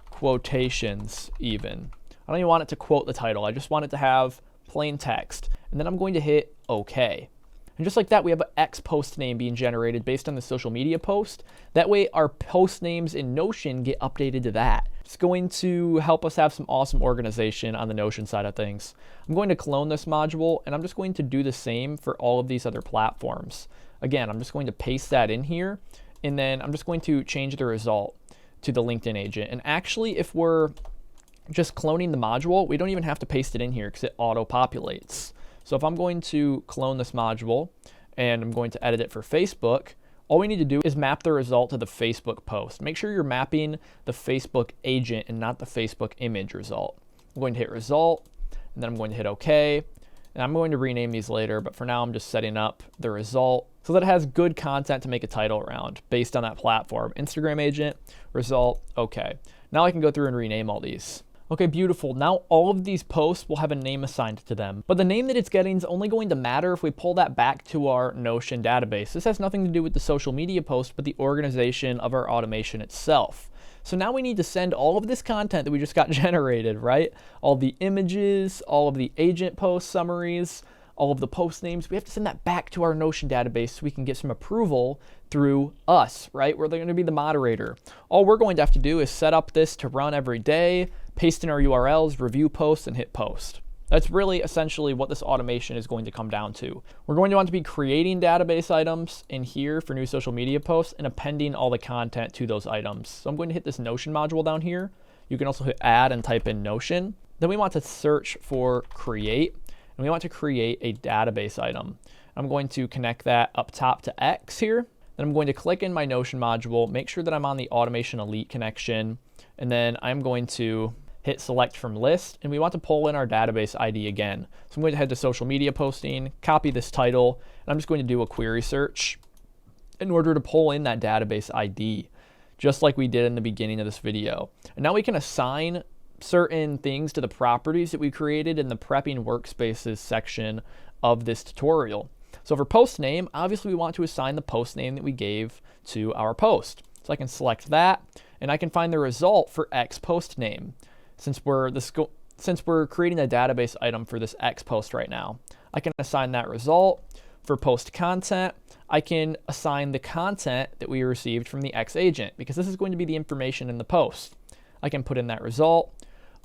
quotations even. I don't even want it to quote the title. I just want it to have plain text. And then I'm going to hit OK. And just like that, we have an X post name being generated based on the social media post. That way, our post names in Notion get updated to that. It's going to help us have some awesome organization on the Notion side of things. I'm going to clone this module, and I'm just going to do the same for all of these other platforms. Again, I'm just going to paste that in here, and then I'm just going to change the result to the LinkedIn agent. And actually, if we're just cloning the module, we don't even have to paste it in here because it auto-populates. So if I'm going to clone this module, and I'm going to edit it for Facebook, all we need to do is map the result to the Facebook post. Make sure you're mapping the Facebook agent and not the Facebook image result. I'm going to hit result, and then I'm going to hit OK. And I'm going to rename these later, but for now I'm just setting up the result so that it has good content to make a title around based on that platform. Instagram agent, result, OK. Now I can go through and rename all these. Okay, beautiful. Now all of these posts will have a name assigned to them, but the name that it's getting is only going to matter if we pull that back to our Notion database. This has nothing to do with the social media post, but the organization of our automation itself. So now we need to send all of this content that we just got generated, right? All the images, all of the agent post summaries, all of the post names. We have to send that back to our Notion database so we can get some approval through us, right? We're going to be the moderator. All we're going to have to do is set up this to run every day, paste in our URLs, review posts, and hit post. That's really essentially what this automation is going to come down to. We're going to want to be creating database items in here for new social media posts and appending all the content to those items. So I'm going to hit this Notion module down here. You can also hit add and type in Notion. Then we want to search for create, and we want to create a database item. I'm going to connect that up top to X here. Then I'm going to click in my Notion module, make sure that I'm on the Automation Elite connection, and then I'm going to hit select from list, and we want to pull in our database ID again. So I'm going to head to social media posting, copy this title, and I'm just going to do a query search in order to pull in that database ID, just like we did in the beginning of this video. And now we can assign certain things to the properties that we created in the prepping workspaces section of this tutorial. So for post name, obviously we want to assign the post name that we gave to our post. So I can select that, and I can find the result for X post name. Since we're creating a database item for this X post right now, I can assign that result. For post content, I can assign the content that we received from the X agent, because this is going to be the information in the post. I can put in that result.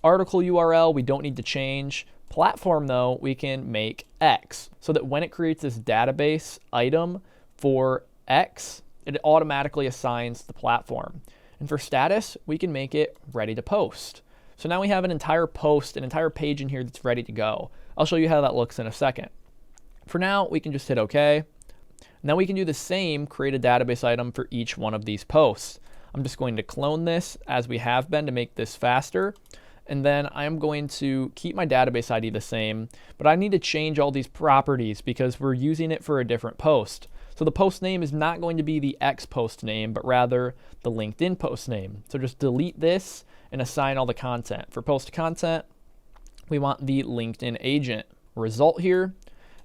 Article URL, we don't need to change. Platform, though, we can make X, so that when it creates this database item for X, it automatically assigns the platform. And for status, we can make it ready to post. So now we have an entire post, an entire page in here that's ready to go. I'll show you how that looks in a second. For now, we can just hit OK. Now we can do the same, create a database item for each one of these posts. I'm just going to clone this as we have been to make this faster. And then I'm going to keep my database ID the same, but I need to change all these properties because we're using it for a different post. So the post name is not going to be the X post name, but rather the LinkedIn post name. So just delete this and assign all the content. For post content, we want the LinkedIn agent result here.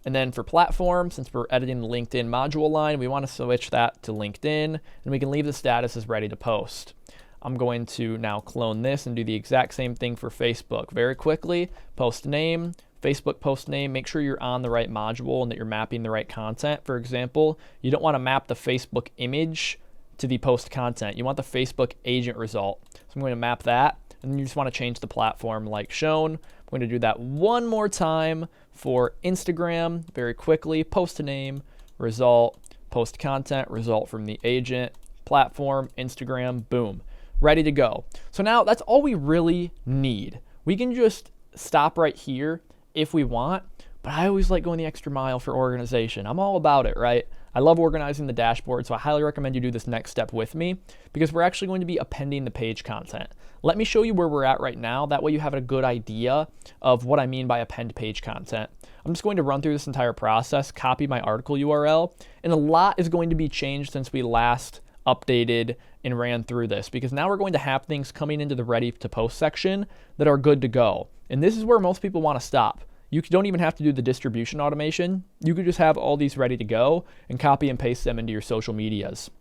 And then for platform, since we're editing the LinkedIn module line, we want to switch that to LinkedIn, and we can leave the status as ready to post. I'm going to now clone this and do the exact same thing for Facebook. Very quickly, post name, Facebook post name, make sure you're on the right module and that you're mapping the right content. For example, you don't want to map the Facebook image to the post content. You want the Facebook agent result. So I'm going to map that, and then you just want to change the platform like shown. I'm going to do that one more time for Instagram, very quickly, post name, result, post content, result from the agent, platform, Instagram, boom, ready to go. So now that's all we really need. We can just stop right here if we want, but I always like going the extra mile for organization. I'm all about it, right? I love organizing the dashboard, so I highly recommend you do this next step with me because we're actually going to be appending the page content. Let me show you where we're at right now. That way you have a good idea of what I mean by append page content. I'm just going to run through this entire process, copy my article URL, and a lot is going to be changed since we last updated and ran through this, because now we're going to have things coming into the ready to post section that are good to go. And this is where most people want to stop. You don't even have to do the distribution automation. You could just have all these ready to go and copy and paste them into your social medias.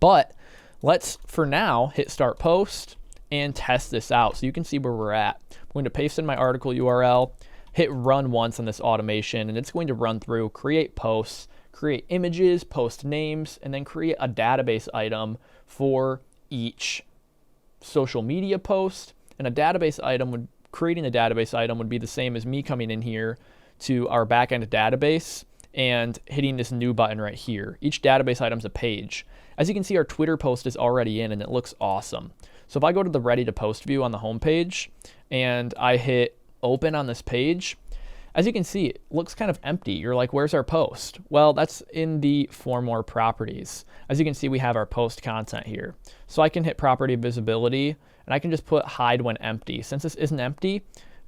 But let's, for now, hit start post and test this out so you can see where we're at. I'm going to paste in my article URL, hit run once on this automation, and it's going to run through, create posts, create images, post names, and then create a database item for each social media post, and a database item would, creating a database item would be the same as me coming in here to our backend database and hitting this new button right here. Each database item is a page. As you can see, our Twitter post is already in and it looks awesome. So if I go to the ready to post view on the home page and I hit open on this page, as you can see, it looks kind of empty. You're like, where's our post? Well, that's in the for more properties. As you can see, we have our post content here. So I can hit property visibility and I can just put hide when empty. Since this isn't empty,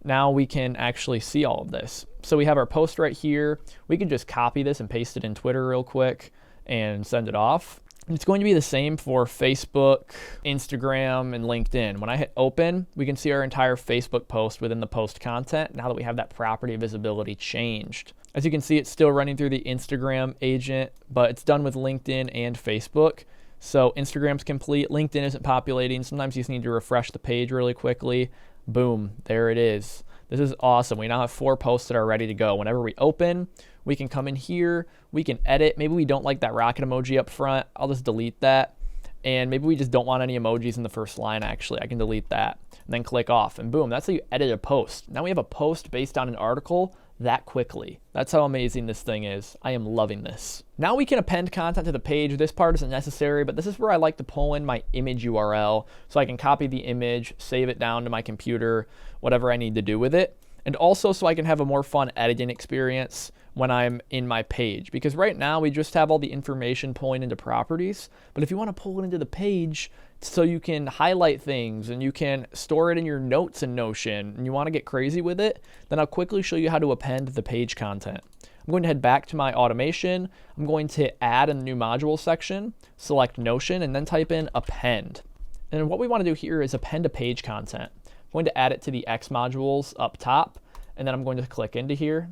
now we can actually see all of this. So we have our post right here. We can just copy this and paste it in Twitter real quick and send it off. And it's going to be the same for Facebook, Instagram, and LinkedIn. When I hit open, we can see our entire Facebook post within the post content now that we have that property visibility changed. As you can see, it's still running through the Instagram agent, but it's done with LinkedIn and Facebook. So Instagram's complete, LinkedIn isn't populating. Sometimes you just need to refresh the page really quickly. Boom, there it is. This is awesome. We now have 4 posts that are ready to go. Whenever we open, we can come in here, we can edit. Maybe we don't like that rocket emoji up front. I'll just delete that. And maybe we just don't want any emojis in the first line, actually. I can delete that and then click off and boom, that's how you edit a post. Now we have a post based on an article that quickly. That's how amazing this thing is. I am loving this. Now we can append content to the page. This part isn't necessary, but this is where I like to pull in my image URL so I can copy the image, save it down to my computer, whatever I need to do with it. And also so I can have a more fun editing experience when I'm in my page. Because right now we just have all the information pulling into properties. But if you want to pull it into the page so you can highlight things and you can store it in your notes in Notion and you want to get crazy with it, then I'll quickly show you how to append the page content. I'm going to head back to my automation. I'm going to add in the new module section, select Notion, and then type in append. And what we want to do here is append a page content. I'm going to add it to the X modules up top, and then I'm going to click into here.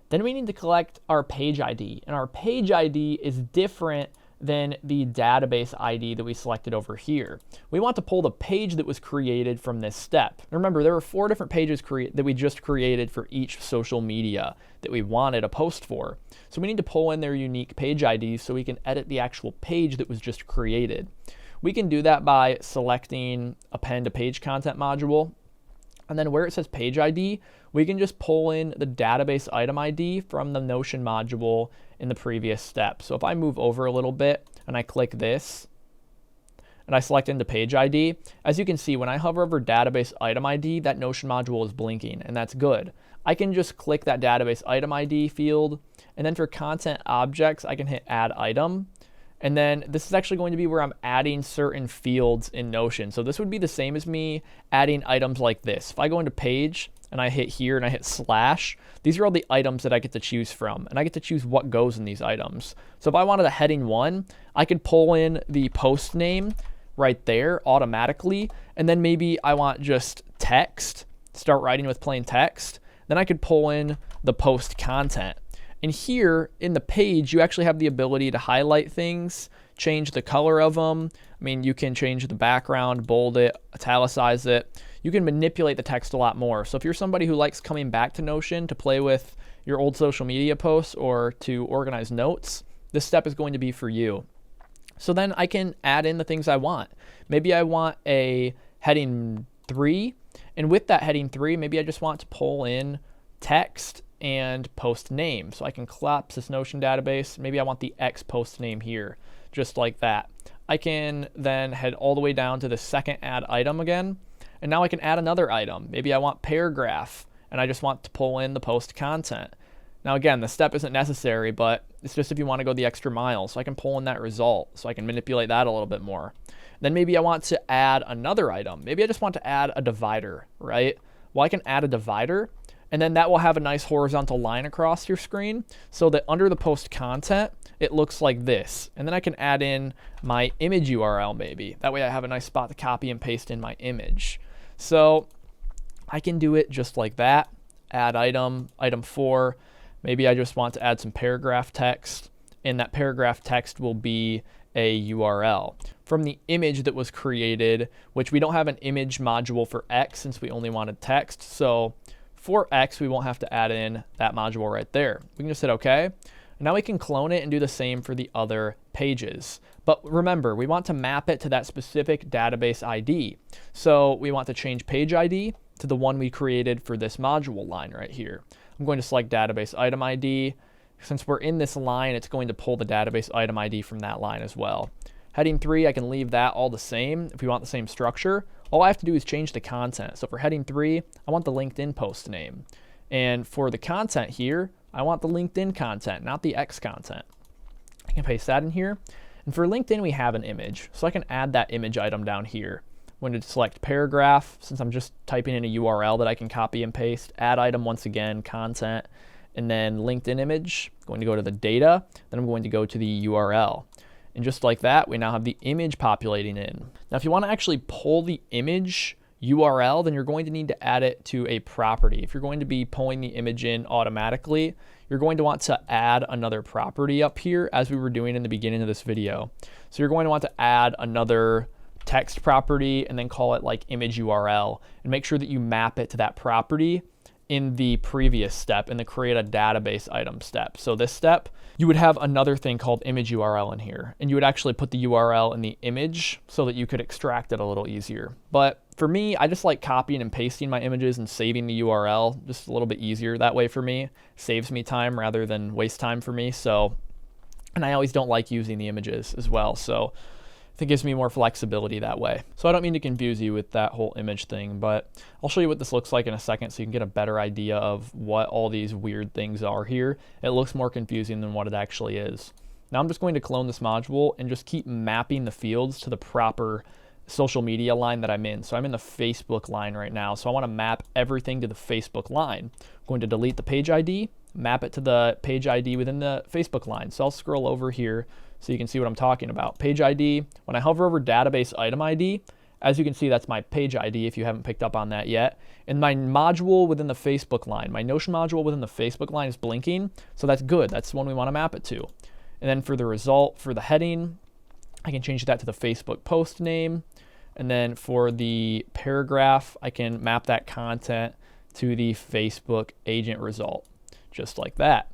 Then we need to collect our page ID, and our page ID is different than the database ID that we selected over here. We want to pull the page that was created from this step. Remember, there were 4 different pages that we just created for each social media that we wanted a post for. So we need to pull in their unique page IDs so we can edit the actual page that was just created. We can do that by selecting append a page content module. And then where it says page ID, we can just pull in the database item ID from the Notion module in the previous step. So if I move over a little bit and I click this and I select into page ID, as you can see, when I hover over database item ID, that Notion module is blinking, and that's good. I can just click that database item ID field, and then for content objects, I can hit add item. And then this is actually going to be where I'm adding certain fields in Notion. So this would be the same as me adding items like this. If I go into page and I hit here and I hit slash, these are all the items that I get to choose from. And I get to choose what goes in these items. So if I wanted a heading 1, I could pull in the post name right there automatically. And then maybe I want just text, start writing with plain text. Then I could pull in the post content. And here in the page, you actually have the ability to highlight things, change the color of them. I mean, you can change the background, bold it, italicize it. You can manipulate the text a lot more. So if you're somebody who likes coming back to Notion to play with your old social media posts or to organize notes, this step is going to be for you. So then I can add in the things I want. Maybe I want a heading 3. And with that heading 3, maybe I just want to pull in text and post name. So I can collapse this Notion database. Maybe I want the X post name here, just like that. I can then head all the way down to the second add item again. And now I can add another item. Maybe I want paragraph and I just want to pull in the post content. Now again, the step isn't necessary, but it's just if you want to go the extra mile. So I can pull in that result. So I can manipulate that a little bit more. Then maybe I want to add another item. Maybe I just want to add a divider, right? Well, I can add a divider, and then that will have a nice horizontal line across your screen so that under the post content, it looks like this. And then I can add in my image URL maybe. That way I have a nice spot to copy and paste in my image. So I can do it just like that. Add item 4. Maybe I just want to add some paragraph text, and that paragraph text will be a URL from the image that was created, which we don't have an image module for X since we only wanted text. So for X, we won't have to add in that module right there. We can just hit OK. And now we can clone it and do the same for the other pages. But remember, we want to map it to that specific database ID. So we want to change page ID to the one we created for this module line right here. I'm going to select database item ID. Since we're in this line, it's going to pull the database item ID from that line as well. Heading 3, I can leave that all the same if we want the same structure. All I have to do is change the content. So for heading 3, I want the LinkedIn post name. And for the content here, I want the LinkedIn content, not the X content. I can paste that in here. And for LinkedIn, we have an image. So I can add that image item down here. I'm going to select paragraph, since I'm just typing in a URL that I can copy and paste. Add item once again, content, and then LinkedIn image. I'm going to go to the data, then I'm going to go to the URL. And just like that, we now have the image populating in. Now, if you want to actually pull the image URL, then you're going to need to add it to a property. If you're going to be pulling the image in automatically, you're going to want to add another property up here, as we were doing in the beginning of this video. So you're going to want to add another text property and then call it like image URL, and make sure that you map it to that property in the previous step, in the create a database item step. So this step, you would have another thing called image URL in here, and you would actually put the URL in the image so that you could extract it a little easier. But for me, I just like copying and pasting my images and saving the URL, just a little bit easier that way for me. Saves me time rather than waste time for me. So, and I always don't like using the images as well. So it gives me more flexibility that way. So I don't mean to confuse you with that whole image thing, but I'll show you what this looks like in a second so you can get a better idea of what all these weird things are here. It looks more confusing than what it actually is. Now I'm just going to clone this module and just keep mapping the fields to the proper social media line that I'm in. So I'm in the Facebook line right now, so I want to map everything to the Facebook line. I'm going to delete the page ID, map it to the page ID within the Facebook line. So I'll scroll over here so you can see what I'm talking about. Page ID, when I hover over database item ID, as you can see, that's my page ID if you haven't picked up on that yet. And my module within the Facebook line, my Notion module within the Facebook line is blinking, so that's good. That's the one we want to map it to. And then for the result, for the heading, I can change that to the Facebook post name. And then for the paragraph, I can map that content to the Facebook agent result, just like that.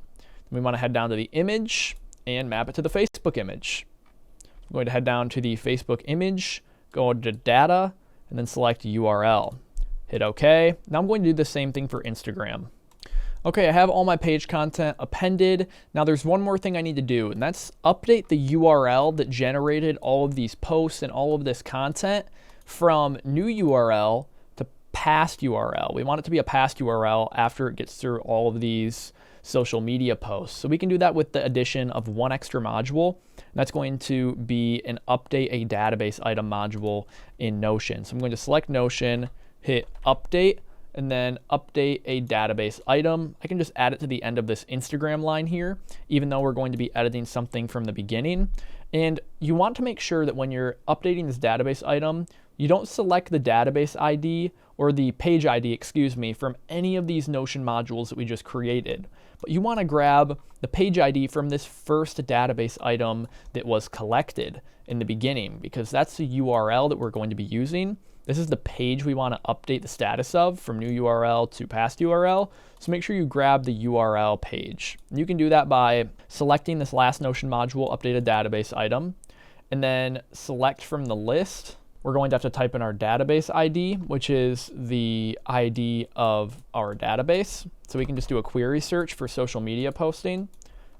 We want to head down to the image and map it to the Facebook image. I'm going to head down to the Facebook image, go to data, and then select URL. Hit OK. Now I'm going to do the same thing for Instagram. Okay, I have all my page content appended. Now there's one more thing I need to do, and that's update the URL that generated all of these posts and all of this content from new URL to past URL. We want it to be a past URL after it gets through all of these social media posts. So we can do that with the addition of one extra module. And that's going to be an update a database item module in Notion. So I'm going to select Notion, hit update, and then update a database item. I can just add it to the end of this Instagram line here, even though we're going to be editing something from the beginning. And you want to make sure that when you're updating this database item, you don't select the database ID or the page ID, excuse me, from any of these Notion modules that we just created. But you want to grab the page ID from this first database item that was collected in the beginning, because that's the URL that we're going to be using. This is the page we want to update the status of from new URL to past URL. So make sure you grab the URL page. You can do that by selecting this last Notion module, update a database item, and then select from the list. We're going to have to type in our database ID, which is the ID of our database. So we can just do a query search for social media posting.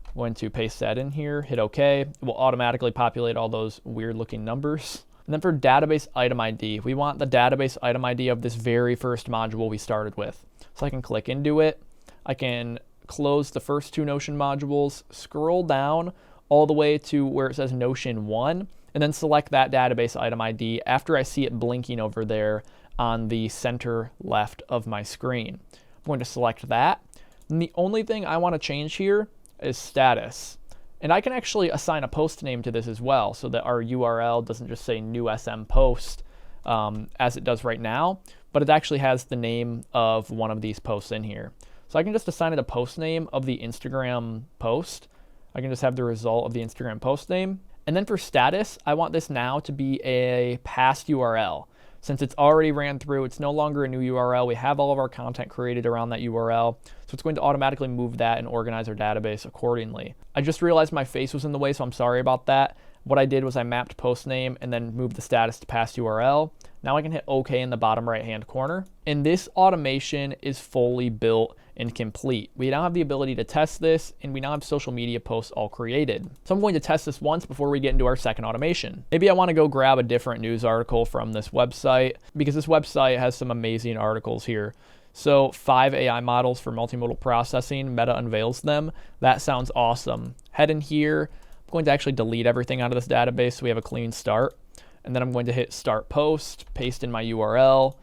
I'm going to paste that in here, hit OK. It will automatically populate all those weird looking numbers. And then for database item ID, we want the database item ID of this very first module we started with. So I can click into it. I can close the first two Notion modules, scroll down all the way to where it says Notion 1, and then select that database item ID after I see it blinking over there on the center left of my screen. I'm going to select that. And the only thing I want to change here is status. And I can actually assign a post name to this as well, so that our URL doesn't just say new SM post as it does right now, but it actually has the name of one of these posts in here. So I can just assign it a post name of the Instagram post. I can just have the result of the Instagram post name. And then for status, I want this now to be a past URL. Since it's already ran through, it's no longer a new URL. We have all of our content created around that URL. So it's going to automatically move that and organize our database accordingly. I just realized my face was in the way, so I'm sorry about that. What I did was I mapped post name and then moved the status to past URL. Now I can hit OK in the bottom right hand corner. And this automation is fully built and complete. We now have the ability to test this, and we now have social media posts all created. So I'm going to test this once before we get into our second automation. Maybe I want to go grab a different news article from this website, because this website has some amazing articles here. So 5 AI models for multimodal processing, Meta unveils them. That sounds awesome. Head in here. I'm going to actually delete everything out of this database so we have a clean start. And then I'm going to hit start post, paste in my URL.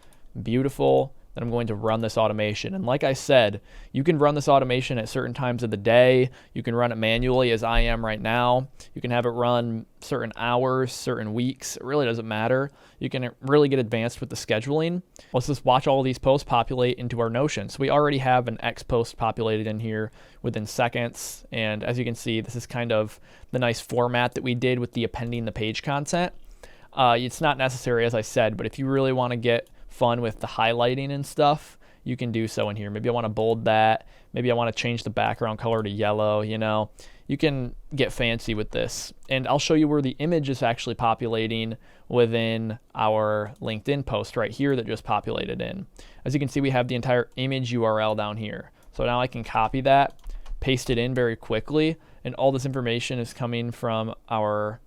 Beautiful. Then I'm going to run this automation. And like I said, you can run this automation at certain times of the day. You can run it manually, as I am right now. You can have it run certain hours, certain weeks. It really doesn't matter. You can really get advanced with the scheduling. Let's just watch all of these posts populate into our Notion. So we already have an X post populated in here within seconds. And as you can see, this is kind of the nice format that we did with the appending the page content. It's not necessary, as I said, but if you really want to get fun with the highlighting and stuff, you can do so in here. Maybe I want to bold that. Maybe I want to change the background color to yellow, you know. You can get fancy with this. And I'll show you where the image is actually populating within our LinkedIn post right here that just populated in. As you can see, we have the entire image URL down here. So now I can copy that, paste it in very quickly, and all this information is coming from our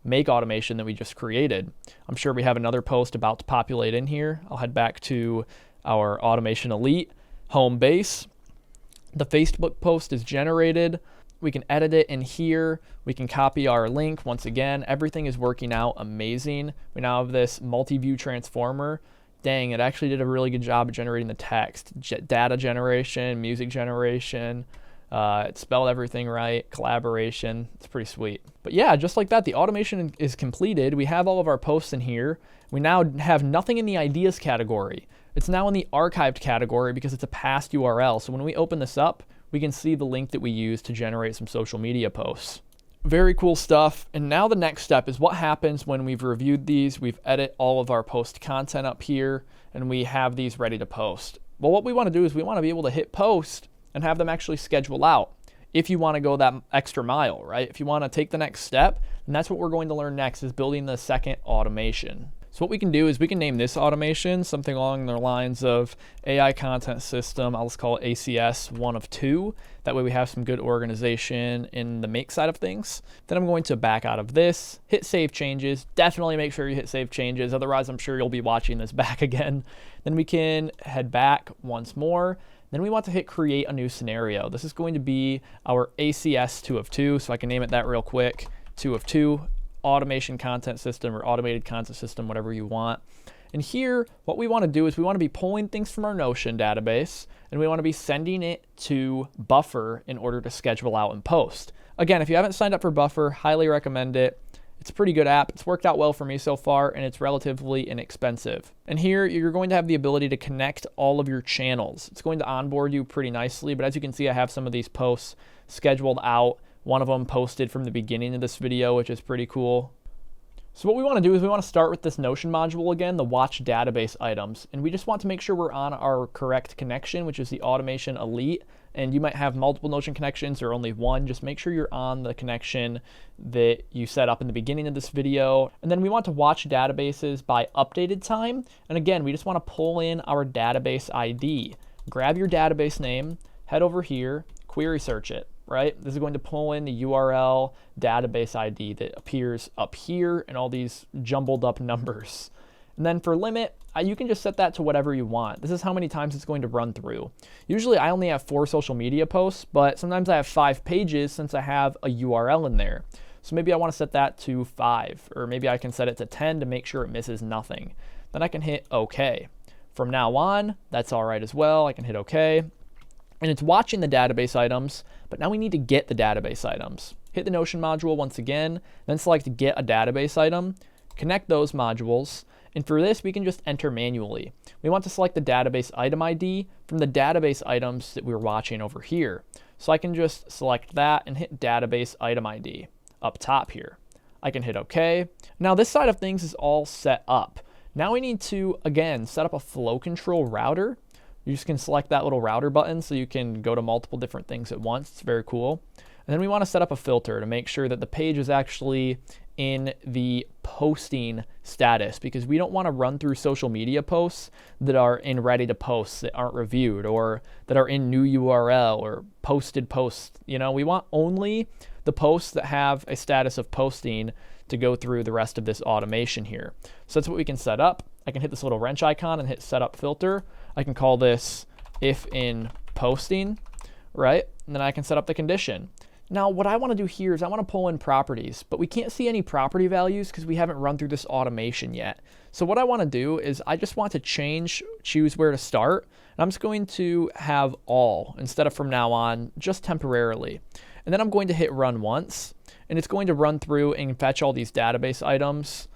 make automation that we just created. I'm sure we have another post about to populate in here. I'll head back to our Automation Elite home base. The Facebook post is generated. We can edit it in here. We can copy our link. Once again, everything is working out amazing. We now have this multi-view transformer. Dang, it actually did a really good job at generating the text, data generation, music generation. It spelled everything right, collaboration. It's pretty sweet. But yeah, just like that, the automation is completed. We have all of our posts in here. We now have nothing in the ideas category. It's now in the archived category because it's a past URL. So when we open this up, we can see the link that we used to generate some social media posts. Very cool stuff. And now the next step is what happens when we've reviewed these, we've edited all of our post content up here, and we have these ready to post. Well, what we want to do is we want to be able to hit post and have them actually schedule out. If you want to go that extra mile, right? If you want to take the next step, and that's what we're going to learn next, is building the second automation. So what we can do is we can name this automation something along the lines of AI content system. I'll just call it ACS 1 of 2. That way we have some good organization in the make side of things. Then I'm going to back out of this, hit save changes. Definitely make sure you hit save changes. Otherwise, I'm sure you'll be watching this back again. Then we can head back once more. Then we want to hit create a new scenario. This is going to be our ACS 2 of 2. So I can name it that real quick. 2 of 2. Automation content system or automated content system, whatever you want. And here, what we want to do is we want to be pulling things from our Notion database, and we want to be sending it to Buffer in order to schedule out and post. Again, if you haven't signed up for Buffer, highly recommend it. It's a pretty good app. It's worked out well for me so far, and it's relatively inexpensive. And here, you're going to have the ability to connect all of your channels. It's going to onboard you pretty nicely, but as you can see, I have some of these posts scheduled out. One of them posted from the beginning of this video, which is pretty cool. So what we want to do is we want to start with this Notion module again, the watch database items. And we just want to make sure we're on our correct connection, which is the Automation Elite. And you might have multiple Notion connections or only one. Just make sure you're on the connection that you set up in the beginning of this video. And then we want to watch databases by updated time. And again, we just want to pull in our database ID. Grab your database name, head over here, query search it. Right? This is going to pull in the URL database ID that appears up here and all these jumbled up numbers. And then for limit, you can just set that to whatever you want. This is how many times it's going to run through. Usually I only have 4 social media posts, but sometimes I have 5 pages since I have a URL in there. So maybe I want to set that to 5, or maybe I can set it to 10 to make sure it misses nothing. Then I can hit OK. From now on, that's all right as well. I can hit OK. And it's watching the database items, but now we need to get the database items. Hit the Notion module once again, then select Get a Database Item, connect those modules, and for this we can just enter manually. We want to select the database item ID from the database items that we're watching over here. So I can just select that and hit Database Item ID up top here. I can hit OK. Now this side of things is all set up. Now we need to, again, set up a flow control router. You just can select that little router button so you can go to multiple different things at once. It's very cool. And then we want to set up a filter to make sure that the page is actually in the posting status, because we don't want to run through social media posts that are in ready to post that aren't reviewed, or that are in new URL or posted posts. You know, we want only the posts that have a status of posting to go through the rest of this automation here. So that's what we can set up. I can hit this little wrench icon and hit setup filter. I can call this if in posting, right? And then I can set up the condition. Now, what I want to do here is I want to pull in properties, but we can't see any property values because we haven't run through this automation yet. So what I want to do is I just want to choose where to start. And I'm just going to have all instead of from now on, just temporarily. And then I'm going to hit run once, and it's going to run through and fetch all these database items,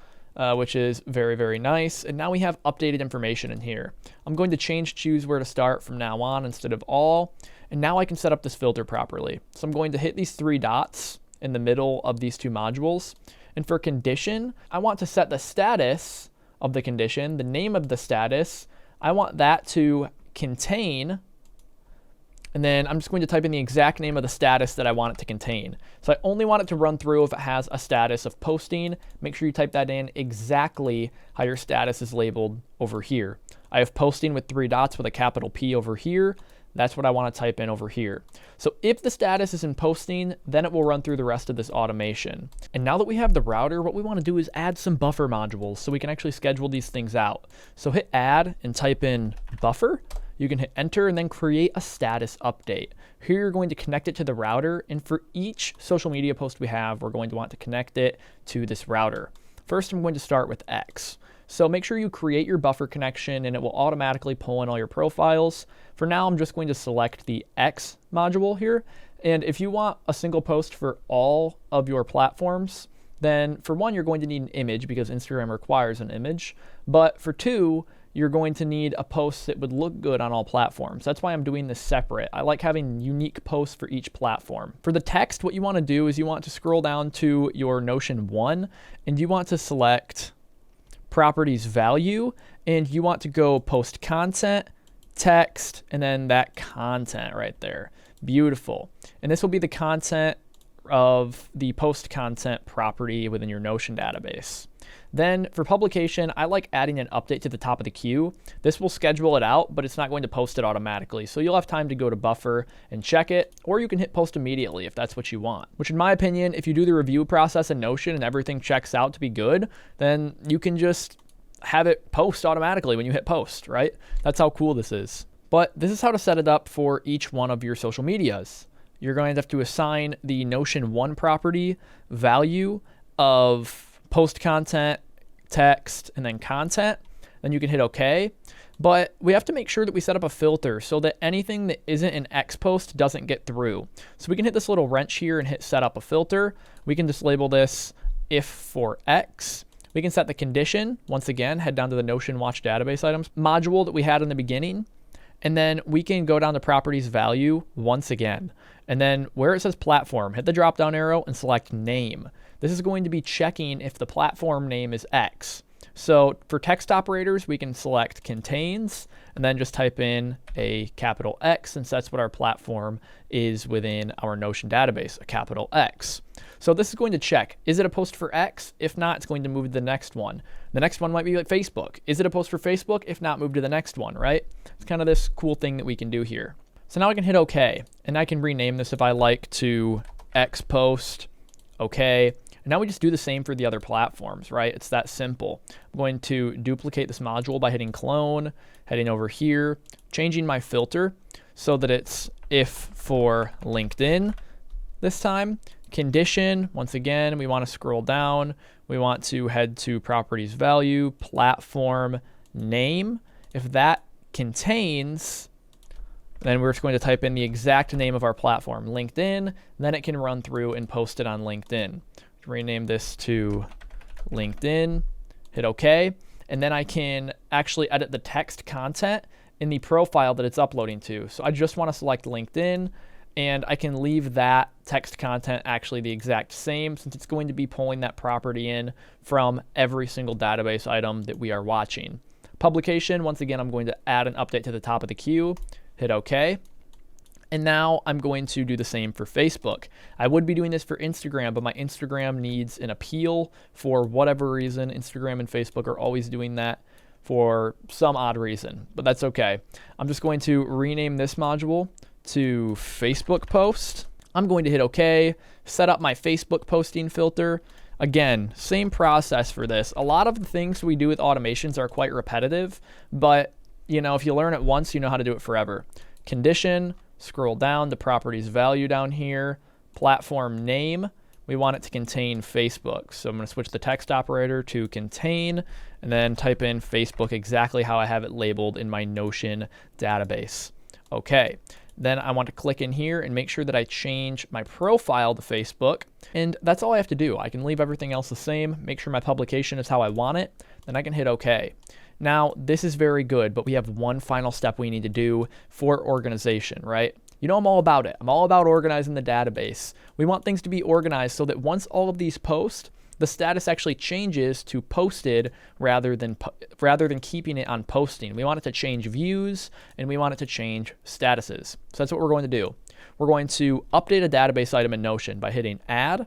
which is very, very nice. And now we have updated information in here. I'm going to choose where to start from now on instead of all. And now I can set up this filter properly. So I'm going to hit these 3 dots in the middle of these 2 modules. And for condition, I want to set the status of the condition, the name of the status. I want that to contain, and then I'm just going to type in the exact name of the status that I want it to contain. So I only want it to run through if it has a status of posting. Make sure you type that in exactly how your status is labeled over here. I have posting with 3 dots with a capital P over here. That's what I want to type in over here. So if the status is in posting, then it will run through the rest of this automation. And now that we have the router, what we want to do is add some buffer modules so we can actually schedule these things out. So hit add and type in buffer. You can hit enter and then create a status update. Here you're going to connect it to the router, and for each social media post we have, we're going to want to connect it to this router. First, I'm going to start with X. So make sure you create your buffer connection and it will automatically pull in all your profiles. For now, I'm just going to select the X module here. And if you want a single post for all of your platforms, then for 1, you're going to need an image because Instagram requires an image. But for 2, you're going to need a post that would look good on all platforms. That's why I'm doing this separate. I like having unique posts for each platform. For the text, what you want to do is you want to scroll down to your Notion 1 and you want to select properties value, and you want to go post content, text, and then that content right there. Beautiful. And this will be the content of the post content property within your Notion database. Then for publication, I like adding an update to the top of the queue. This will schedule it out, but it's not going to post it automatically. So you'll have time to go to buffer and check it, or you can hit post immediately if that's what you want. Which in my opinion, if you do the review process in Notion and everything checks out to be good, then you can just have it post automatically when you hit post, right? That's how cool this is. But this is how to set it up for each one of your social medias. You're going to have to assign the Notion 1 property value of post content, text, and then content. Then you can hit OK. But we have to make sure that we set up a filter so that anything that isn't an X post doesn't get through. So we can hit this little wrench here and hit set up a filter. We can just label this if for X. We can set the condition. Once again, head down to the Notion Watch database items module that we had in the beginning. And then we can go down to properties value once again. And then where it says platform, hit the drop down arrow and select name. This is going to be checking if the platform name is X. So for text operators, we can select contains and then just type in a capital X, since that's what our platform is within our Notion database, a capital X. So this is going to check, is it a post for X? If not, it's going to move to the next one. The next one might be like Facebook. Is it a post for Facebook? If not, move to the next one, right? It's kind of this cool thing that we can do here. So now I can hit OK, and I can rename this if I like to X post, OK. And now we just do the same for the other platforms, right? It's that simple. I'm going to duplicate this module by hitting clone, heading over here, changing my filter so that it's if for LinkedIn this time. Condition, once again, we want to scroll down. We want to head to properties value, platform name. If that contains, then we're just going to type in the exact name of our platform, LinkedIn. Then it can run through and post it on LinkedIn. Rename this to LinkedIn, hit OK, and then I can actually edit the text content in the profile that it's uploading to. So I just want to select LinkedIn, And I can leave that text content actually the exact same, since it's going to be pulling that property in from every single database item that we are watching. Publication, once again, I'm going to add an update to the top of the queue, hit OK. And now I'm going to do the same for Facebook. I would be doing this for Instagram, but my Instagram needs an appeal for whatever reason. Instagram and Facebook are always doing that for some odd reason, but that's okay. I'm just going to rename this module to Facebook post. I'm going to hit OK, set up my Facebook posting filter. Again, same process for this. A lot of the things we do with automations are quite repetitive, but if you learn it once, you know how to do it forever. Condition, scroll down to properties value down here, platform name. We want it to contain Facebook. So I'm going to switch the text operator to contain and then type in Facebook exactly how I have it labeled in my Notion database. Okay. Then I want to click in here and make sure that I change my profile to Facebook. And that's all I have to do. I can leave everything else the same, make sure my publication is how I want it, then I can hit OK. Now, this is very good, but we have one final step we need to do for organization, right? I'm all about it. I'm all about organizing the database. We want things to be organized so that once all of these post, the status actually changes to posted rather than keeping it on posting. We want it to change views and we want it to change statuses. So that's what we're going to do. We're going to update a database item in Notion by hitting Add,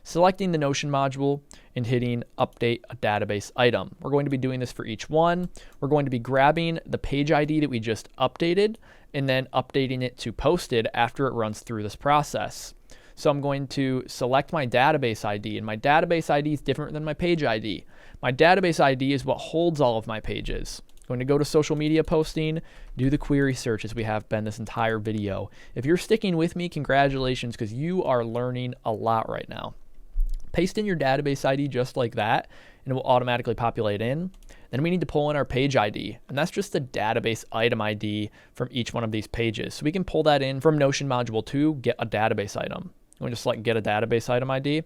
selecting the Notion module, and hitting Update a Database Item. We're going to be doing this for each one. We're going to be grabbing the page ID that we just updated and then updating it to posted after it runs through this process. So I'm going to select my database ID, and my database ID is different than my page ID. My database ID is what holds all of my pages. I'm going to go to social media posting, do the query search as we have been this entire video. If you're sticking with me, congratulations, because you are learning a lot right now. Paste in your database ID just like that, and it will automatically populate in. Then we need to pull in our page ID, and that's just the database item ID from each one of these pages. So we can pull that in from Notion Module 2, get a database item. I'm going to select get a database item ID,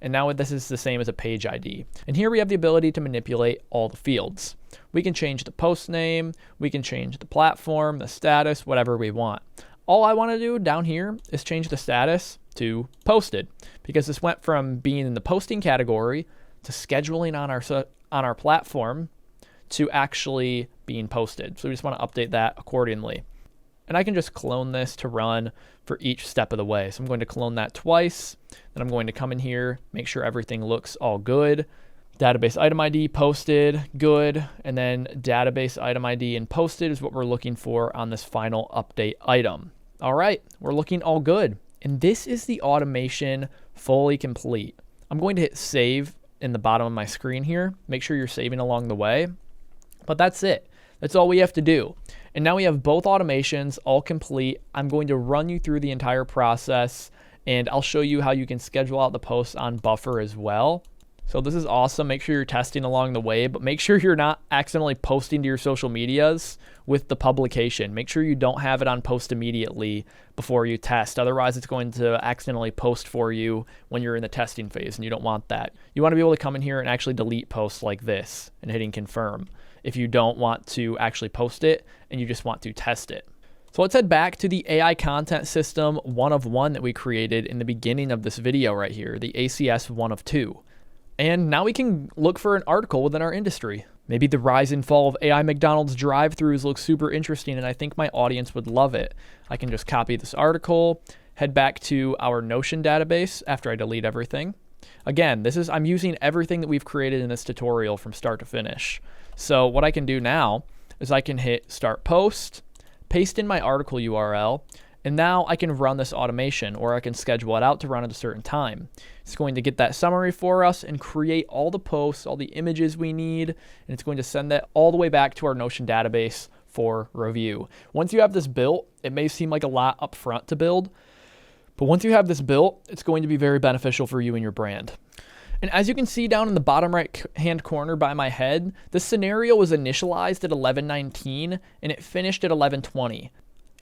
and now this is the same as a page ID. And here we have the ability to manipulate all the fields. We can change the post name, we can change the platform, the status, whatever we want. All I want to do down here is change the status to posted, because this went from being in the posting category to scheduling on our platform to actually being posted. So we just want to update that accordingly. And I can just clone this to run for each step of the way. So I'm going to clone that twice. Then I'm going to come in here, make sure everything looks all good. Database item ID posted, good. And then database item ID and posted is what we're looking for on this final update item. All right, we're looking all good. And this is the automation fully complete. I'm going to hit save in the bottom of my screen here. Make sure you're saving along the way. But that's it. That's all we have to do. And now we have both automations all complete. I'm going to run you through the entire process, and I'll show you how you can schedule out the posts on Buffer as well. So this is awesome. Make sure you're testing along the way, but make sure you're not accidentally posting to your social medias with the publication. Make sure you don't have it on post immediately before you test. Otherwise, it's going to accidentally post for you when you're in the testing phase, and you don't want that. You want to be able to come in here and actually delete posts like this and hitting confirm if you don't want to actually post it and you just want to test it. So let's head back to the AI content system 1 of 1 that we created in the beginning of this video right here, the ACS 1 of 2. And now we can look for an article within our industry. Maybe the rise and fall of AI McDonald's drive-thrus looks super interesting, and I think my audience would love it. I can just copy this article, head back to our Notion database after I delete everything. Again, I'm using everything that we've created in this tutorial from start to finish. So what I can do now is I can hit start post, paste in my article URL, and now I can run this automation, or I can schedule it out to run at a certain time. It's going to get that summary for us and create all the posts, all the images we need, and it's going to send that all the way back to our Notion database for review. Once you have this built, it may seem like a lot up front to build, but once you have this built, it's going to be very beneficial for you and your brand. And as you can see down in the bottom right hand corner by my head, this scenario was initialized at 11:19 and it finished at 11:20.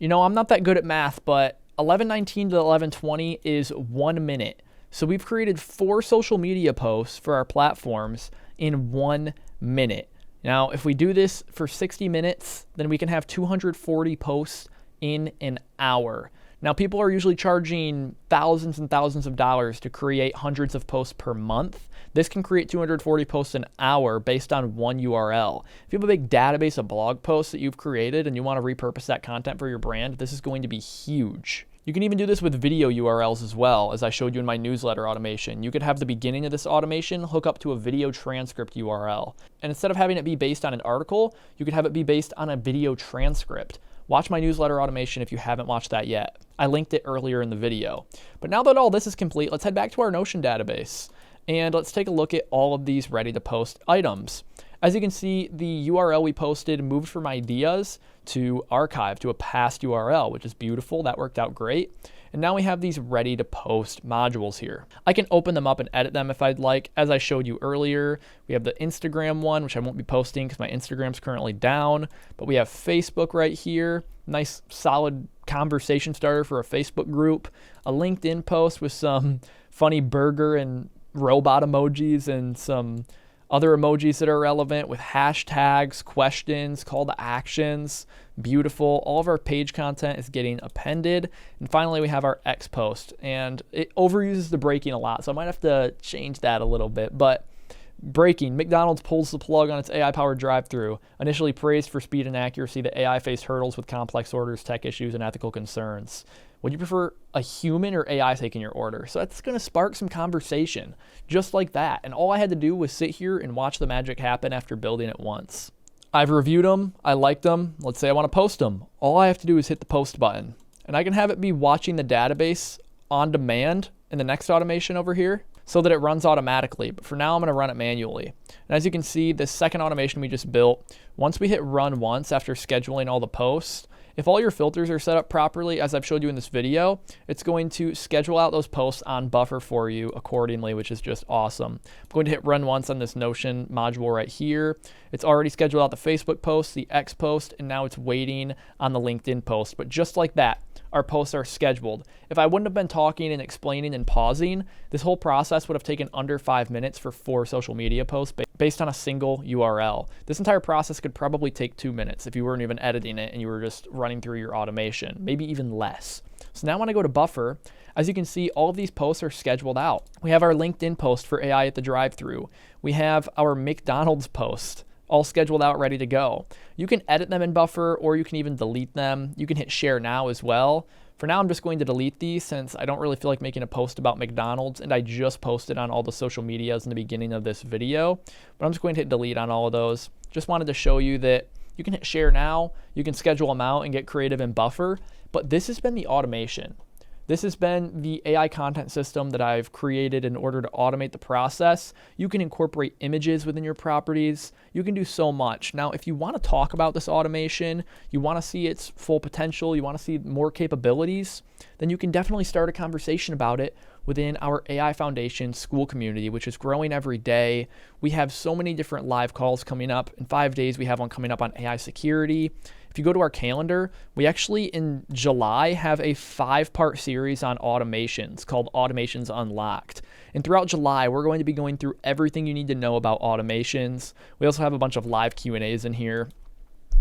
I'm not that good at math, but 11:19 to 11:20 is 1 minute. So we've created 4 social media posts for our platforms in 1 minute. Now, if we do this for 60 minutes, then we can have 240 posts in an hour. Now, people are usually charging thousands and thousands of dollars to create hundreds of posts per month. This can create 240 posts an hour based on one URL. If you have a big database of blog posts that you've created and you want to repurpose that content for your brand, this is going to be huge. You can even do this with video URLs as well, as I showed you in my newsletter automation. You could have the beginning of this automation hook up to a video transcript URL. And instead of having it be based on an article, you could have it be based on a video transcript. Watch my newsletter automation if you haven't watched that yet. I linked it earlier in the video. But now that all this is complete, let's head back to our Notion database. And let's take a look at all of these ready to post items. As you can see, the URL we posted moved from ideas to archive to a past URL, which is beautiful. That worked out great. And now we have these ready to post modules here. I can open them up and edit them if I'd like. As I showed you earlier, we have the Instagram one, which I won't be posting because my Instagram's currently down, but we have Facebook right here. Nice solid conversation starter for a Facebook group. A LinkedIn post with some funny burger and robot emojis and some other emojis that are relevant with hashtags, questions, call to actions. Beautiful. All of our page content is getting appended. And finally, we have our X post. And it overuses the breaking a lot, so I might have to change that a little bit. But breaking, McDonald's pulls the plug on its AI-powered drive-thru. Initially praised for speed and accuracy, the AI faced hurdles with complex orders, tech issues, and ethical concerns. Would you prefer a human or AI taking your order? So that's going to spark some conversation, just like that. And all I had to do was sit here and watch the magic happen after building it once. I've reviewed them, I liked them, let's say I want to post them. All I have to do is hit the post button. And I can have it be watching the database on demand in the next automation over here so that it runs automatically. But for now, I'm going to run it manually. And as you can see, this second automation we just built, once we hit run once after scheduling all the posts, if all your filters are set up properly, as I've showed you in this video, it's going to schedule out those posts on Buffer for you accordingly, which is just awesome. I'm going to hit run once on this Notion module right here. It's already scheduled out the Facebook post, the X post, and now it's waiting on the LinkedIn post. But just like that, our posts are scheduled. If I wouldn't have been talking and explaining and pausing, this whole process would have taken under 5 minutes for 4 social media posts based on a single URL. This entire process could probably take 2 minutes if you weren't even editing it and you were just running through your automation, maybe even less. So now when I go to Buffer, as you can see, all of these posts are scheduled out. We have our LinkedIn post for AI at the drive-thru. We have our McDonald's post all scheduled out, ready to go. You can edit them in Buffer, or you can even delete them. You can hit share now as well. For now, I'm just going to delete these since I don't really feel like making a post about McDonald's, and I just posted on all the social medias in the beginning of this video. But I'm just going to hit delete on all of those. Just wanted to show you that you can hit share now, you can schedule them out and get creative in Buffer, but this has been the automation. This has been the AI content system that I've created in order to automate the process. You can incorporate images within your properties. You can do so much. Now, if you want to talk about this automation, you want to see its full potential, you want to see more capabilities, then you can definitely start a conversation about it within our AI Foundation school community, which is growing every day. We have so many different live calls coming up. In 5 days, we have one coming up on AI security. If you go to our calendar, we actually in July have a 5-part series on automations called Automations Unlocked. And throughout July, we're going to be going through everything you need to know about automations. We also have a bunch of live Q&As in here.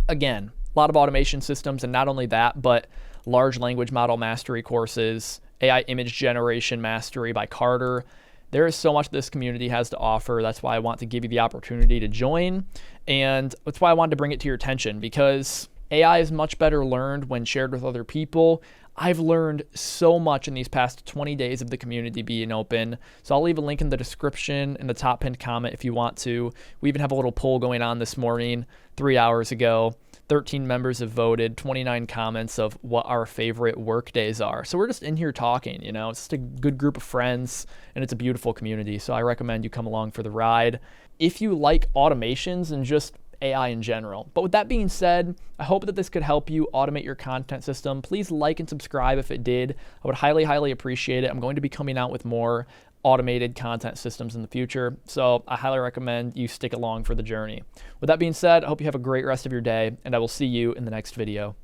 Again, a lot of automation systems, and not only that, but large language model mastery courses, AI image generation mastery by Carter. There is so much this community has to offer. That's why I want to give you the opportunity to join. And that's why I wanted to bring it to your attention, because AI is much better learned when shared with other people. I've learned so much in these past 20 days of the community being open. So I'll leave a link in the description in the top pinned comment if you want to. We even have a little poll going on this morning, 3 hours ago. 13 members have voted, 29 comments of what our favorite work days are. So we're just in here talking, you know, it's just a good group of friends and it's a beautiful community. So I recommend you come along for the ride if you like automations and just AI in general. But with that being said, I hope that this could help you automate your content system. Please like and subscribe if it did. I would highly, highly appreciate it. I'm going to be coming out with more automated content systems in the future. So I highly recommend you stick along for the journey. With that being said, I hope you have a great rest of your day, and I will see you in the next video.